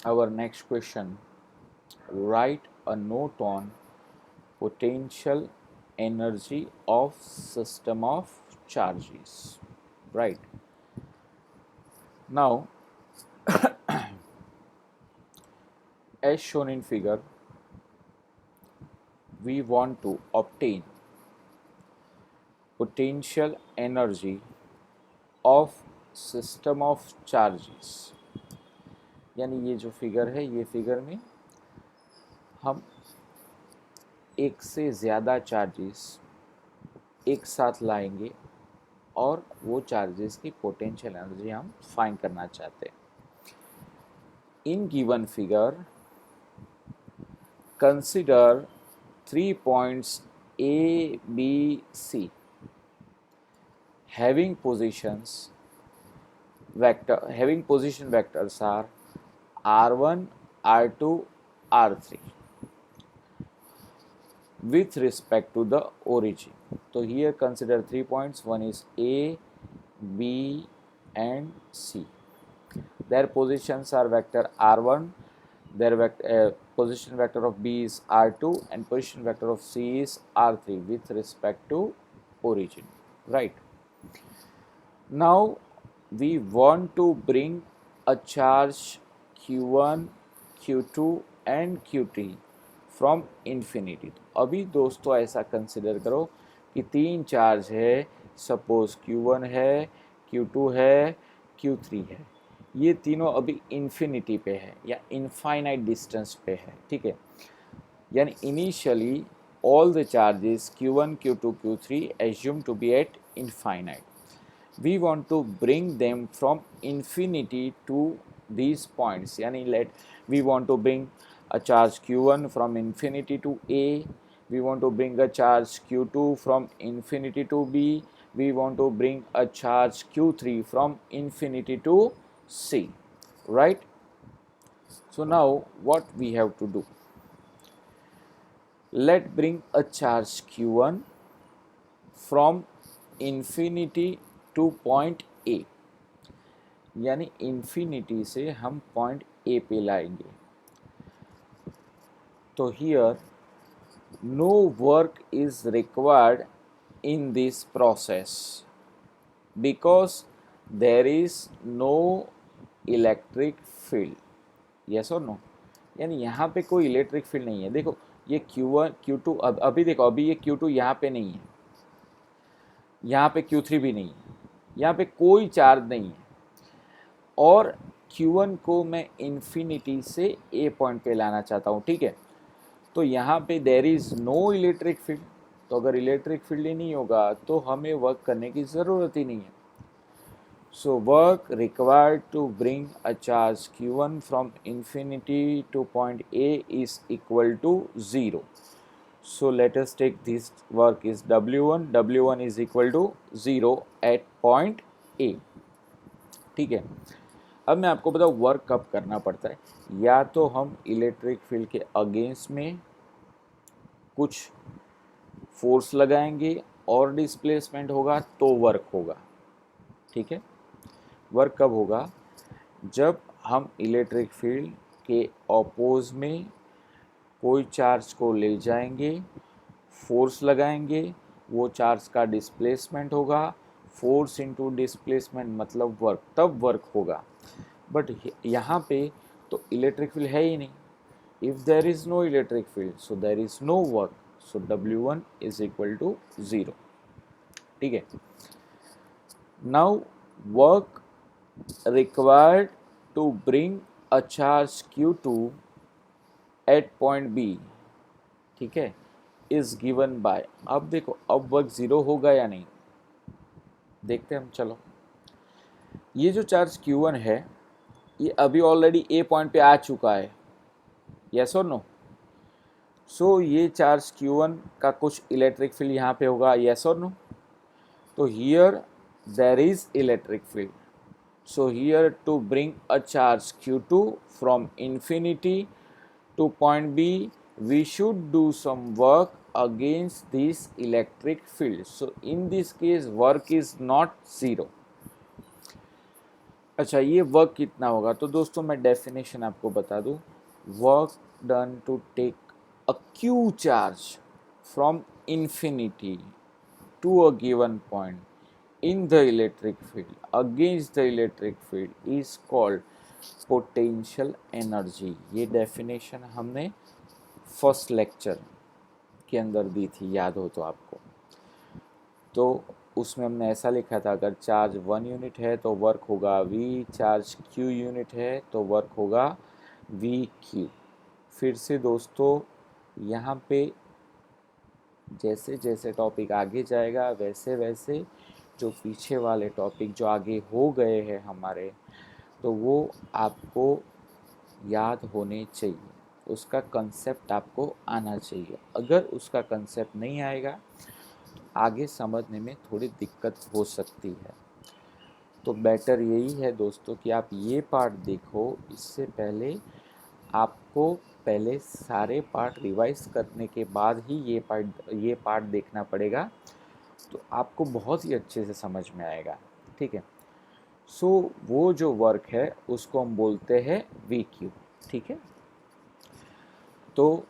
Our next question, write a note on potential energy of system of charges, right? Now as shown in figure, we want to obtain potential energy of system of charges. यानी ये जो figure है, ये figure में हम एक से ज़्यादा चार्जेस एक साथ लाएंगे और वो चार्जेस की पोटेंशियल एनर्जी हम फाइंड करना चाहते हैं. In given figure consider 3 points A, B, C having position vectors are R1, R2, R3 with respect to the origin. So here consider 3 points, one is A, B and C. Their positions are vector R1, their position vector of B is R2 and position vector of C is R3 with respect to origin, right? Now we want to bring a charge Q1, Q2 and Q3 from infinity. तो अभी दोस्तों ऐसा consider करो कि तीन charge है, suppose Q1 है, Q2 है, Q3 है. ये तीनों अभी इन्फिनिटी पे है या इनफाइनाइट डिस्टेंस पे है, ठीक है. यानी initially all the charges Q1, Q2, Q3 assume to be at infinite. We want to bring them from infinity to these points. Yani we want to bring a charge Q1 from infinity to A, we want to bring a charge q2 from infinity to b, we want to bring a charge q3 from infinity to c, right? So now what we have to do, let bring a charge q1 from infinity to point a, यानी infinity से हम point a पे लाएंगे। तो here no work is required in this process because there is no electric field, yes or no? यानी यहाँ पे कोई इलेक्ट्रिक फील्ड नहीं है। देखो ये Q1 Q2, अभी देखो अभी ये Q2 यहाँ पे नहीं है, यहाँ पे Q3 भी नहीं है, यहाँ पे कोई चार्ज नहीं है, और Q1 को मैं इन्फिनिटी से A पॉइंट पे लाना चाहता हूँ, ठीक है? तो यहाँ पे there is no electric field, तो अगर इलेक्ट्रिक फील्ड ही नहीं होगा तो हमें वर्क करने की ज़रूरत ही नहीं है। So work required to bring a charge Q1 from infinity to point A is equal to 0. So let us take this work is W1. W1 is equal to 0 at point A. ठीक है, अब मैं आपको बताऊँ work कब करना पड़ता है। या तो हम इलेक्ट्रिक फील्ड के अगेंस्ट में कुछ फोर्स लगाएंगे और डिस्प्लेसमेंट होगा तो वर्क होगा, ठीक है? वर्क कब होगा, जब हम इलेक्ट्रिक फील्ड के अपोज में कोई चार्ज को ले जाएंगे, फोर्स लगाएंगे, वो चार्ज का डिस्प्लेसमेंट होगा, फोर्स इनटू डिस्प्लेसमेंट मतलब वर्क, तब वर्क होगा। बट यहाँ पे तो इलेक्ट्रिक फील्ड है ही नहीं। If there is no electric field so there is no work, so W1 is equal to 0, ठीक है? Now work required to bring a charge Q2 at point B, ठीक है, इज गिवन बाय, अब देखो अब वर्क 0 होगा या नहीं, देखते हैं हम। चलो ये जो चार्ज Q1 है ये अभी ऑलरेडी A पॉइंट पे आ चुका है, यस और नो? सो ये चार्ज Q1 का कुछ इलेक्ट्रिक फील्ड यहाँ पे होगा, यस और नो? तो here there is electric field, so here to bring a charge Q2 from infinity to point B, we should do some work against this electric field. So in this case work is not 0. अच्छा, ये work कितना होगा? तो दोस्तों मैं definition आपको बता दूं, work done to take a Q charge from infinity to a given point in the electric field against the electric field is called potential energy. ये डेफिनेशन हमने फर्स्ट लेक्चर के अंदर दी थी, याद हो तो आपको। तो उसमें हमने ऐसा लिखा था, अगर चार्ज 1 यूनिट है तो वर्क होगा V, चार्ज Q यूनिट है तो वर्क होगा VQ। फिर से दोस्तों यहाँ पे जैसे जैसे टॉपिक आगे जाएगा वैसे वैसे जो पीछे वाले टॉपिक जो आगे हो गए हैं हमारे, तो वो आपको याद होने चाहिए, उसका कंसेप्ट आपको आना चाहिए। अगर उसका कंसेप्ट नहीं आएगा तो आगे समझने में थोड़ी दिक्कत हो सकती है। तो बेटर यही है दोस्तों कि आप ये पार्ट देखो, इससे पहले आपको पहले सारे पार्ट रिवाइज करने के बाद ही ये पार्ट देखना पड़ेगा, तो आपको बहुत ही अच्छे से समझ में आएगा, ठीक है? सो वो जो वर्क है उसको हम बोलते हैं VQ, ठीक है? तो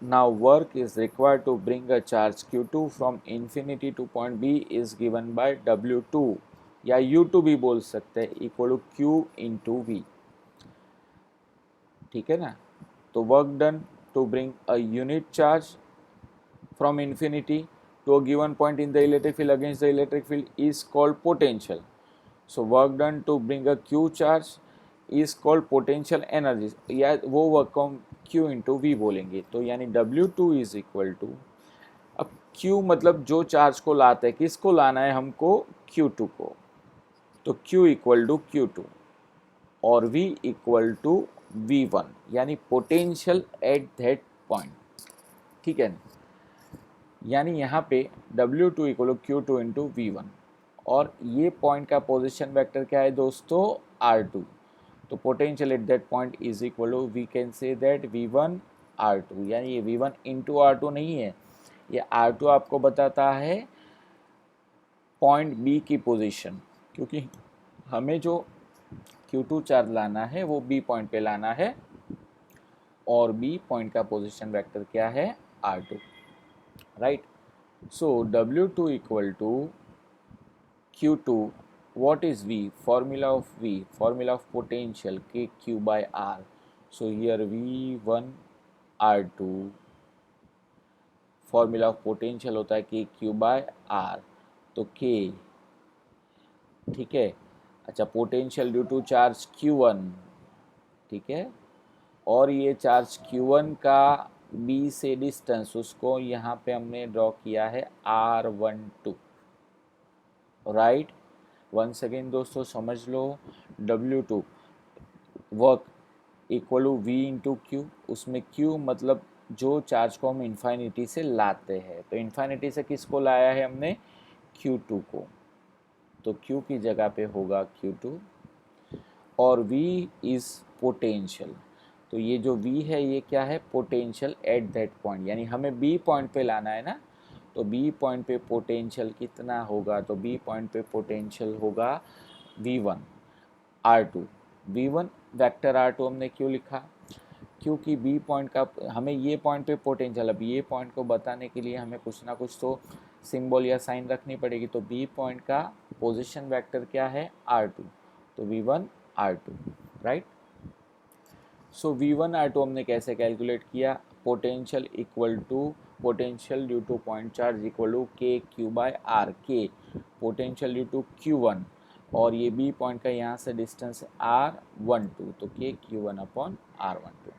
now work is required to bring a charge Q2 from infinity to point B is given by W2 या U2 भी बोल सकते हैं, equal to Q into V, ठीक है ना? तो work done to bring a unit charge from infinity to a given point in the electric field against the electric field is called potential. So work done to bring a Q charge is called potential energy, या वो work को हम Q into V बोलेंगे। तो यानी W2 is equal to, अब Q मतलब जो चार्ज को लाता है, किसको लाना है हमको? Q2 को, तो Q इक्वल टू Q2 और V इक्वल टू V1, यानी पोटेंशियल एट दैट पॉइंट, ठीक है? यानी यहाँ पे W2 equal Q2 into V1, और ये पॉइंट का पोजीशन वेक्टर क्या है दोस्तों, R2। तो potential at that point is equal to, we can say that V1 R2, यानी ये V1 इंटू R2 नहीं है, ये R2 आपको बताता है पॉइंट B की पोजीशन, क्योंकि हमें जो Q2 चार्ज लाना है वो B पॉइंट पे लाना है, और B पॉइंट का पोजीशन वेक्टर क्या है, R2, right. So W2 equal to Q2, what is V, formula of V, formula of potential KQ by R, so here V1 R2, formula of potential होता है KQ by R, तो K, ठीक है। अच्छा, potential due to charge Q1, ठीक है, और ये चार्ज Q1 का B से डिस्टेंस, उसको यहाँ पे हमने ड्रॉ किया है R12, राइट। वंस अगेन दोस्तों समझ लो, W2 work equal to V into Q, उसमें Q मतलब जो चार्ज को हम इन्फाइनिटी से लाते हैं, तो इन्फाइनिटी से किसको लाया है हमने, Q2 को, तो Q की जगह पे होगा Q2, और V इज पोटेंशियल, तो ये जो V है ये क्या है, पोटेंशियल एट दैट पॉइंट, यानी हमें B पॉइंट पे लाना है ना, तो B पॉइंट पे पोटेंशियल कितना होगा, तो B पॉइंट पे पोटेंशियल होगा V1 R2। V1 vector R2 हमने क्यों लिखा, क्योंकि B पॉइंट का हमें ये पॉइंट पे पोटेंशियल, अब ये पॉइंट को बताने के लिए हमें कुछ ना कुछ तो सिंबल या साइन रखनी पड़ेगी, तो B पॉइंट का पोजीशन वेक्टर क्या है, R2, तो V1 R2, राइट। सो V1 R2 हमने कैसे कैलकुलेट किया, potential equal to potential due to point charge equal to KQ by R, K potential due to Q1, और ये B पॉइंट का यहाँ से डिस्टेंस R12, तो KQ1 अपॉन R12,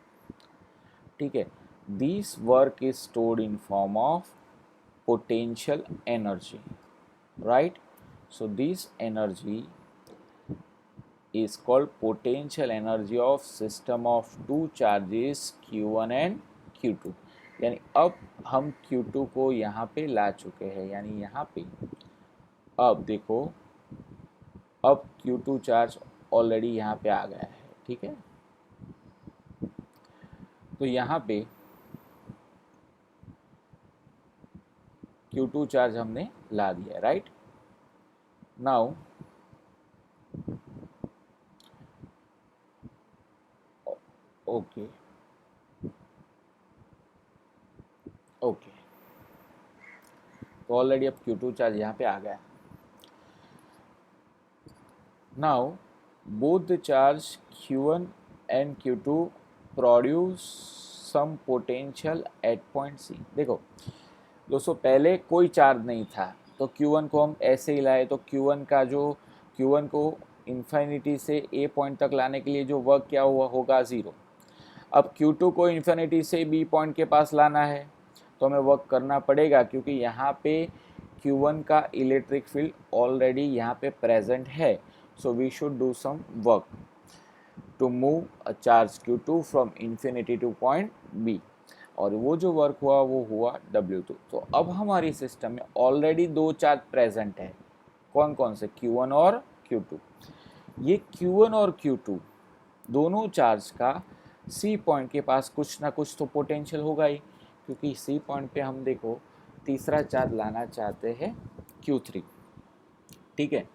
ठीक है। This work is stored in form of potential energy, right? So this energy is called potential energy of system of two charges Q1 and Q2, यानी अब हम Q2 को यहाँ पे ला चुके हैं, यानी यहाँ पे अब देखो, अब Q2 चार्ज ऑलरेडी यहाँ पे आ गया है, ठीक है। तो यहाँ पे Q2 चार्ज हमने ला दिया, राइट। नाउ ओके ओके, तो ऑलरेडी अब Q2 चार्ज यहाँ पे आ गया। Now both the charge Q1 and Q2 produce some potential at point C। देखो दोस्तों, पहले कोई चार्ज नहीं था, तो Q1 को हम ऐसे ही लाए, तो Q1 का जो Q1 को इन्फिनिटी से A पॉइंट तक लाने के लिए जो वर्क क्या हुआ होगा, 0। अब Q2 को इन्फिनिटी से B पॉइंट के पास लाना है, तो हमें वर्क करना पड़ेगा, क्योंकि यहाँ पे Q1 का इलेक्ट्रिक फील्ड ऑलरेडी यहाँ पे प्रेजेंट है, so we should do some work to move a charge Q2 from infinity to point B, और वो जो वर्क हुआ वो हुआ W2। तो अब हमारी सिस्टम में ऑलरेडी दो चार्ज प्रेजेंट है, कौन कौन से, Q1 और Q2। ये Q1 और Q2 दोनों चार्ज का C पॉइंट के पास कुछ ना कुछ तो पोटेंशियल होगा ही, क्योंकि C पॉइंट पे हम देखो तीसरा चार्ज लाना चाहते हैं Q3, ठीक है।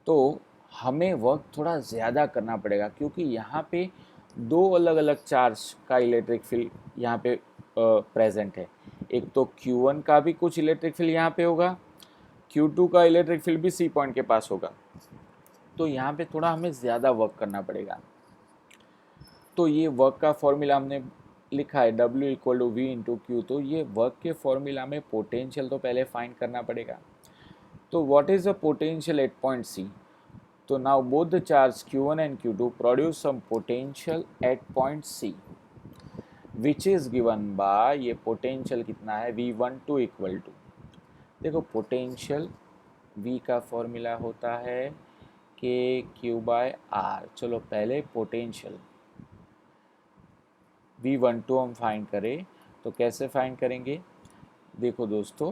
तो हमें वर्क थोड़ा ज़्यादा करना पड़ेगा, क्योंकि यहाँ पे दो अलग अलग चार्ज का इलेक्ट्रिक फील्ड यहाँ पे प्रेजेंट है। एक तो Q1 का भी कुछ इलेक्ट्रिक फील्ड यहाँ पे होगा, Q2 का इलेक्ट्रिक फील्ड भी C पॉइंट के पास होगा, तो यहाँ पे थोड़ा हमें ज़्यादा वर्क करना पड़ेगा। तो ये वर्क का फॉर्मूला हमने लिखा है W equal to V into Q, तो ये वर्क के फॉर्मूला में पोटेंशियल तो पहले फाइंड करना पड़ेगा। तो what is the potential at point C, तो now both the charge Q1 and Q2 produce some potential at point C, which is given by, ये potential कितना है, V12 इक्वल टू, देखो पोटेंशियल V का formula होता है KQ by R। चलो पहले पोटेंशियल V12 हम फाइंड करें, तो कैसे फाइंड करेंगे, देखो दोस्तों,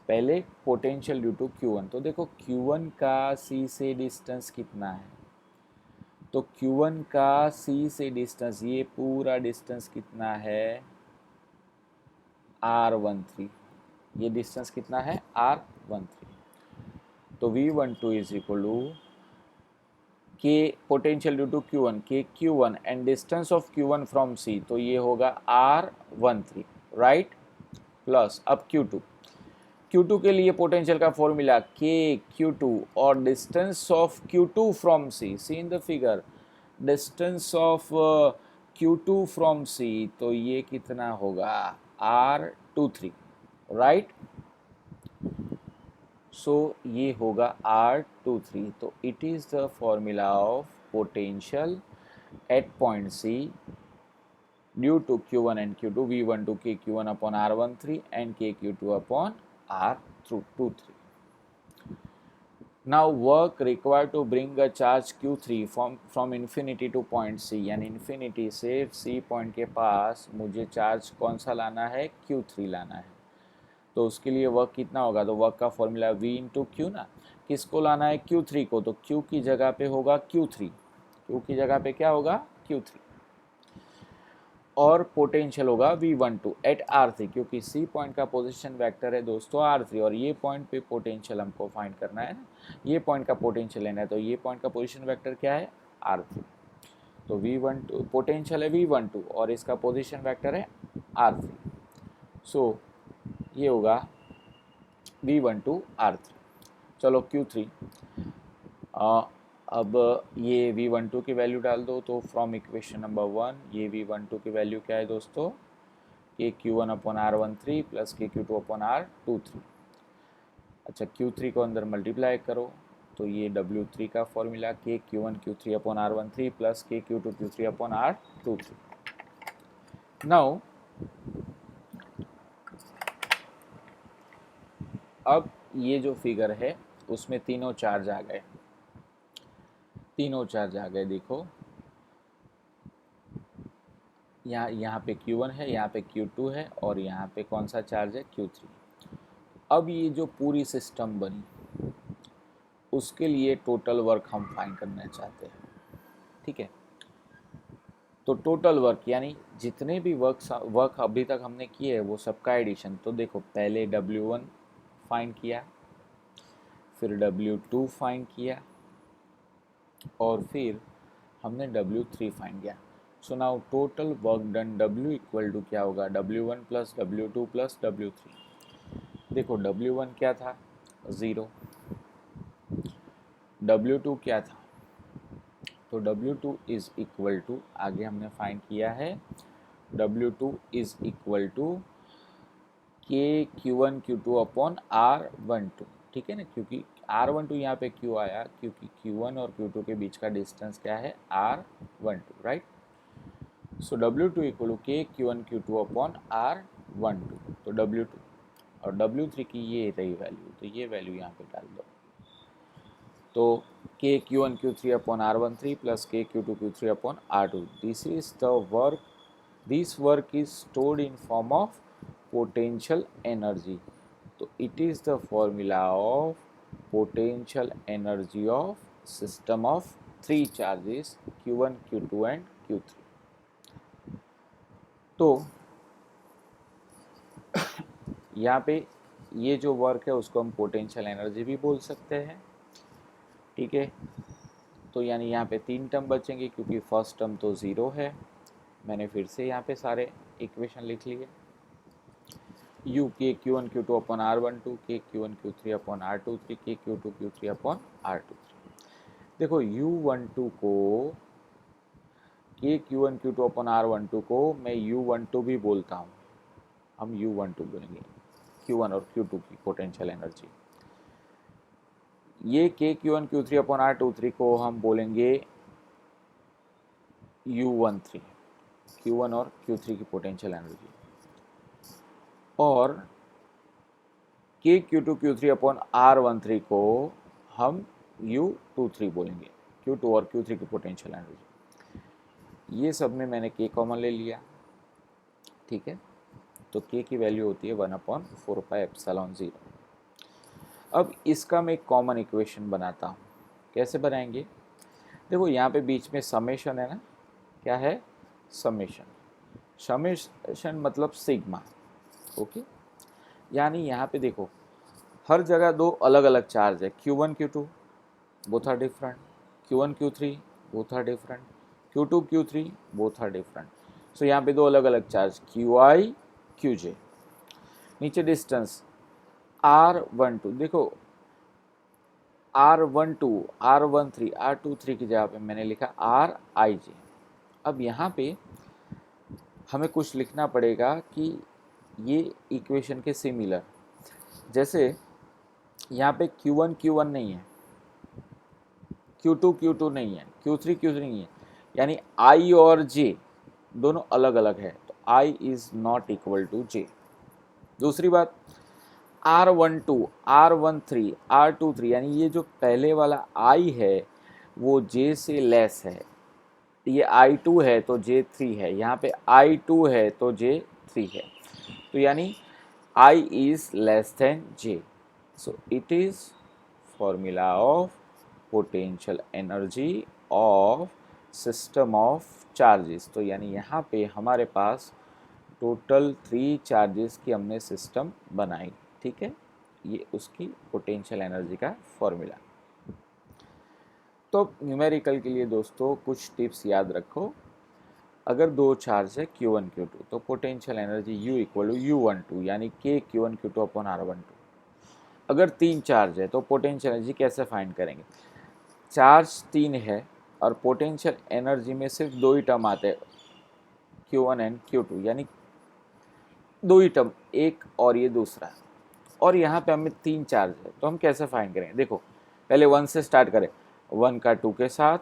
पहले पोटेंशियल ड्यू टू Q1, तो देखो Q1 का C से डिस्टेंस कितना है, तो Q1 का C से डिस्टेंस, ये पूरा डिस्टेंस कितना है, R13, ये डिस्टेंस कितना है, R13। तो V12 इज इक्वल टू के पोटेंशियल ड्यू टू Q1, के Q1 and distance of Q1 from C, तो ये होगा R13, राइट, प्लस अब Q2 के लिए पोटेंशियल का फॉर्मूला के Q2 और distance of Q2 from C, C in the figure, distance of Q2 from C, तो ये कितना होगा, R23, राइट। सो ये होगा R23, तो it is the formula of potential at point C due to Q1 and Q2, V12 K Q1 upon R13 and K Q2 upon R23. Now work required to bring a charge Q3 from infinity to point C, यानी infinity से C point के पास मुझे charge कौन सा लाना है, Q3 लाना है। तो उसके लिए वर्क कितना होगा, तो वर्क का फॉर्मूला V इंटू क्यू ना, किसको लाना है, Q3 को, तो Q की जगह पे होगा Q3, Q की जगह पे क्या होगा, Q3, और पोटेंशियल होगा V12 एट R3, क्योंकि C पॉइंट का पोजीशन वेक्टर है दोस्तों R3, और ये पॉइंट पे पोटेंशियल हमको फाइंड करना है ना, ये पॉइंट का पोटेंशियल लेना है, तो ये पॉइंट का पोजीशन वेक्टर क्या है, R3। तो V12 पोटेंशियल है V12 और इसका पोजीशन वेक्टर है R3, सो ये होगा V12 R3। चलो Q3, अब ये V12 की वैल्यू डाल दो, तो फ्रॉम इक्वेशन नंबर 1 ये V12 की वैल्यू क्या है दोस्तों, के Q1 upon R13 plus K Q2 upon R23। अच्छा, Q3 को अंदर मल्टीप्लाई करो, तो ये W3 का फॉर्मूला के Q1 Q3 upon R13 plus K Q2 Q3 upon R23। Now अब ये जो फिगर है उसमें तीनों चार्ज आ गए, देखो यहाँ पे Q1 है, यहाँ पे Q2 है, और यहाँ पे कौन सा चार्ज है, Q3। अब ये जो पूरी सिस्टम बनी उसके लिए टोटल वर्क हम फाइंड करना चाहते हैं, ठीक है। तो टोटल वर्क यानी जितने भी वर्क अभी तक हमने किए हैं वो सबका एडिशन, तो देखो पहले W1 फाइंड किया, फिर W2 फाइंड किया, और फिर हमने W3 फाइंड किया। So now total work done W equal to क्या होगा, W1 plus W2 plus W3। देखो W1 क्या था, 0, W2 क्या था, तो W2 इज इक्वल टू, आगे हमने फाइंड किया है, W2 इज इक्वल टू के Q1 Q2 अपॉन R12, ठीक है ना, क्योंकि R12 यहाँ पे क्यों आया, क्योंकि Q1 और Q2 के बीच का डिस्टेंस क्या है, R12, right. So W2 equal to के Q1 Q2 अपॉन R12, तो W2 और W3 की ये रही वैल्यू, तो ये वैल्यू यहाँ पे डाल दो, तो के Q1 Q3 upon R13 plus K Q2 Q3 upon R2, this is the work, this work is stored in form of potential energy, तो it is the formula of potential energy of system of three charges Q1 Q2 and Q3। तो यहाँ पे ये जो work है उसको हम potential energy भी बोल सकते हैं, ठीक है। तो यानी यहाँ पे 3 टर्म बचेंगे, क्योंकि फर्स्ट टर्म तो 0 है, मैंने फिर से यहाँ पे सारे इक्वेशन लिख लिए, U के Q1 Q2 अपॉन R12, के Q1 Q3 अपॉन R23, के Q2 Q3 अपॉन R23। देखो U12 को, के Q1 Q2 अपॉन R12 को मैं U12 भी बोलता हूँ, हम U12 बोलेंगे, Q1 और Q2 की पोटेंशियल एनर्जी। ये के Q1 Q3 अपॉन R23 को हम बोलेंगे U13, Q1 और Q3 की पोटेंशियल एनर्जी, और के Q2 Q3 अपॉन R13 को हम U23 बोलेंगे, Q2 और Q3 की पोटेंशियल एनर्जी। ये सब में मैंने के कॉमन ले लिया, ठीक है। तो k की वैल्यू होती है 1/4πε0। अब इसका मैं एक कॉमन इक्वेशन बनाता हूँ। कैसे बनाएंगे? देखो यहाँ पे बीच में समेशन है ना, क्या है? समेशन। समेशन मतलब सिग्मा। ओके, यानी यहाँ पे देखो हर जगह दो अलग अलग चार्ज है, Q1 Q2 both are different, Q1 Q3 both are different, Q2 Q3 both are different. So यहाँ पे दो अलग अलग चार्ज QI QJ। नीचे डिस्टेंस R12, देखो R12 R13 R23 की जगह पे मैंने लिखा RIJ। अब यहाँ पे हमें कुछ लिखना पड़ेगा कि ये इक्वेशन के सिमिलर, जैसे यहाँ पे Q1 Q1 नहीं है, Q2 Q2 नहीं है, Q3 Q3 नहीं है, यानी I और J दोनों अलग अलग है, तो I is not equal to J। दूसरी बात R12 R13 R23, यानी ये जो पहले वाला I है वो J से लेस है, ये I2 है तो J3 है, यहाँ पे I2 है तो J3 है, तो यानी I is less than J। So it is formula of potential energy of system of charges। तो यानी यहाँ पे हमारे पास टोटल 3 चार्जेस की हमने सिस्टम बनाई, ठीक है। ये उसकी पोटेंशियल एनर्जी का फॉर्मूला। तो न्यूमेरिकल के लिए दोस्तों कुछ टिप्स याद रखो। अगर दो चार्ज है Q1 Q2 तो potential energy U equal to U12 यानी K Q1 Q2 upon R12। अगर तीन चार्ज है तो पोटेंशियल एनर्जी कैसे फाइंड करेंगे? चार्ज तीन है और पोटेंशियल एनर्जी में सिर्फ दो ही टर्म आते हैं, Q1 एंड Q2, यानी दो ही टर्म, एक और ये दूसरा, और यहाँ पे हमें तीन चार्ज है तो हम कैसे फाइंड करेंगे? देखो पहले 1 से स्टार्ट करें, 1 का 2 के साथ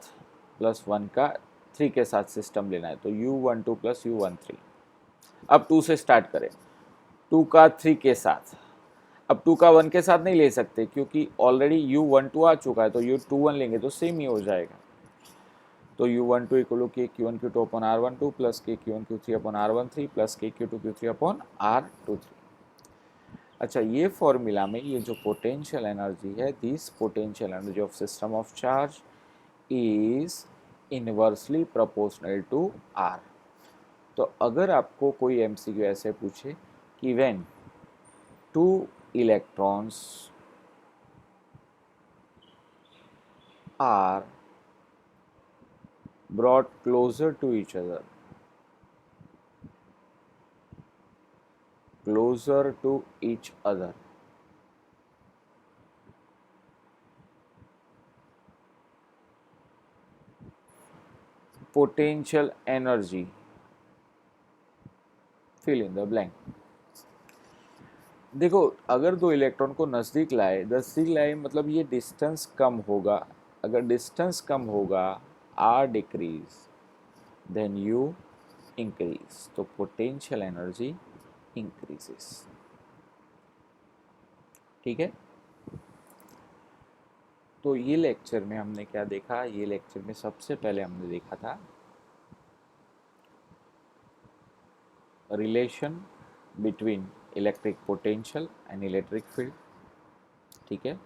प्लस 1 का 3 के साथ सिस्टम लेना है, तो U12 प्लस U13। अब 2 से स्टार्ट करें, 2 का 3 के साथ, अब 2 का 1 के साथ नहीं ले सकते क्योंकि ऑलरेडी U12 आ चुका है, तो U21 लेंगे तो सेम ही हो जाएगा। तो U12 इक्वल के Q1 Q2 upon R12 plus के Q1 Q3 upon R13 plus K Q2 Q3 upon R23। अच्छा, ये फॉर्मूला में ये जो पोटेंशियल एनर्जी है, this potential energy of system of charge is inversely proportional to R। तो अगर आपको कोई MCQ ऐसे पूछे कि when two electrons are brought closer to each other, closer to each other, potential energy, fill in the blank। देखो अगर दो इलेक्ट्रॉन को नज़दीक लाए मतलब ये डिस्टेंस कम होगा, अगर डिस्टेंस कम होगा R decrease then U increase, तो पोटेंशियल एनर्जी इंक्रीजेस, ठीक है। तो ये लेक्चर में हमने क्या देखा? ये लेक्चर में सबसे पहले हमने देखा था relation between electric potential and electric field, ठीक है।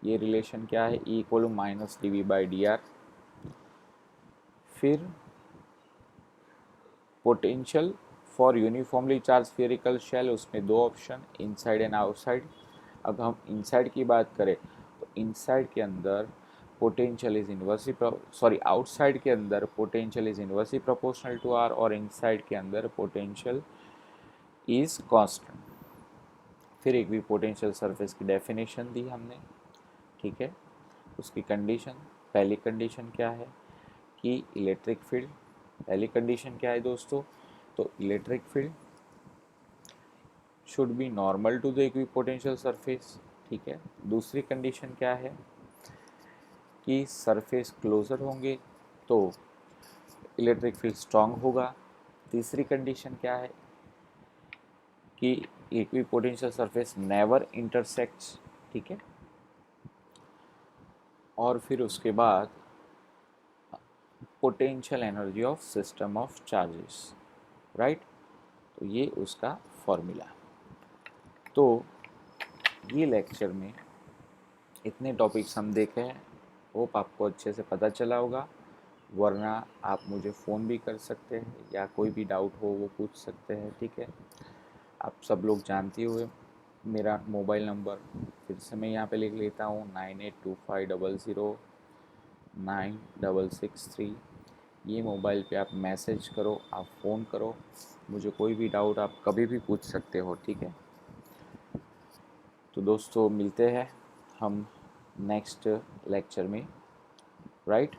ये रिलेशन क्या है? E equal to minus dV/dr। फिर potential for uniformly charge spherical shell, उसमें दो ऑप्शन, इनसाइड एंड आउटसाइड। अब हम इनसाइड की बात करें तो इनसाइड के अंदर पोटेंशियल इज इनवर्सली आउटसाइड के अंदर potential is inversely proportional to R, और इनसाइड के अंदर पोटेंशियल इज कांस्टेंट। फिर एक भी पोटेंशियल सरफेस की डेफिनेशन दी हमने, ठीक है। उसकी कंडीशन, पहली कंडीशन क्या है कि इलेक्ट्रिक फील्ड, पहली कंडीशन क्या है दोस्तों? तो electric field should be normal to the equipotential surface, ठीक है। दूसरी कंडीशन क्या है कि सरफेस क्लोजर होंगे तो इलेक्ट्रिक फील्ड स्ट्रांग होगा। तीसरी कंडीशन क्या है कि इक्विपोटेंशियल सरफेस नेवर इंटरसेक्ट्स, ठीक है। और फिर उसके बाद potential energy of system of charges, right. तो ये उसका फॉर्मूला। तो ये लेक्चर में इतने टॉपिक्स हम देखे हैं, होप आपको अच्छे से पता चला होगा। वरना आप मुझे फ़ोन भी कर सकते हैं या कोई भी डाउट हो वो पूछ सकते हैं, ठीक है। आप सब लोग जानते हुए मेरा मोबाइल नंबर फिर से मैं यहाँ पे लिख लेता हूँ, 9825009663। ये मोबाइल पे आप मैसेज करो, आप फ़ोन करो, मुझे कोई भी डाउट आप कभी भी पूछ सकते हो, ठीक है। तो दोस्तों मिलते हैं हम नेक्स्ट लेक्चर में, राइट।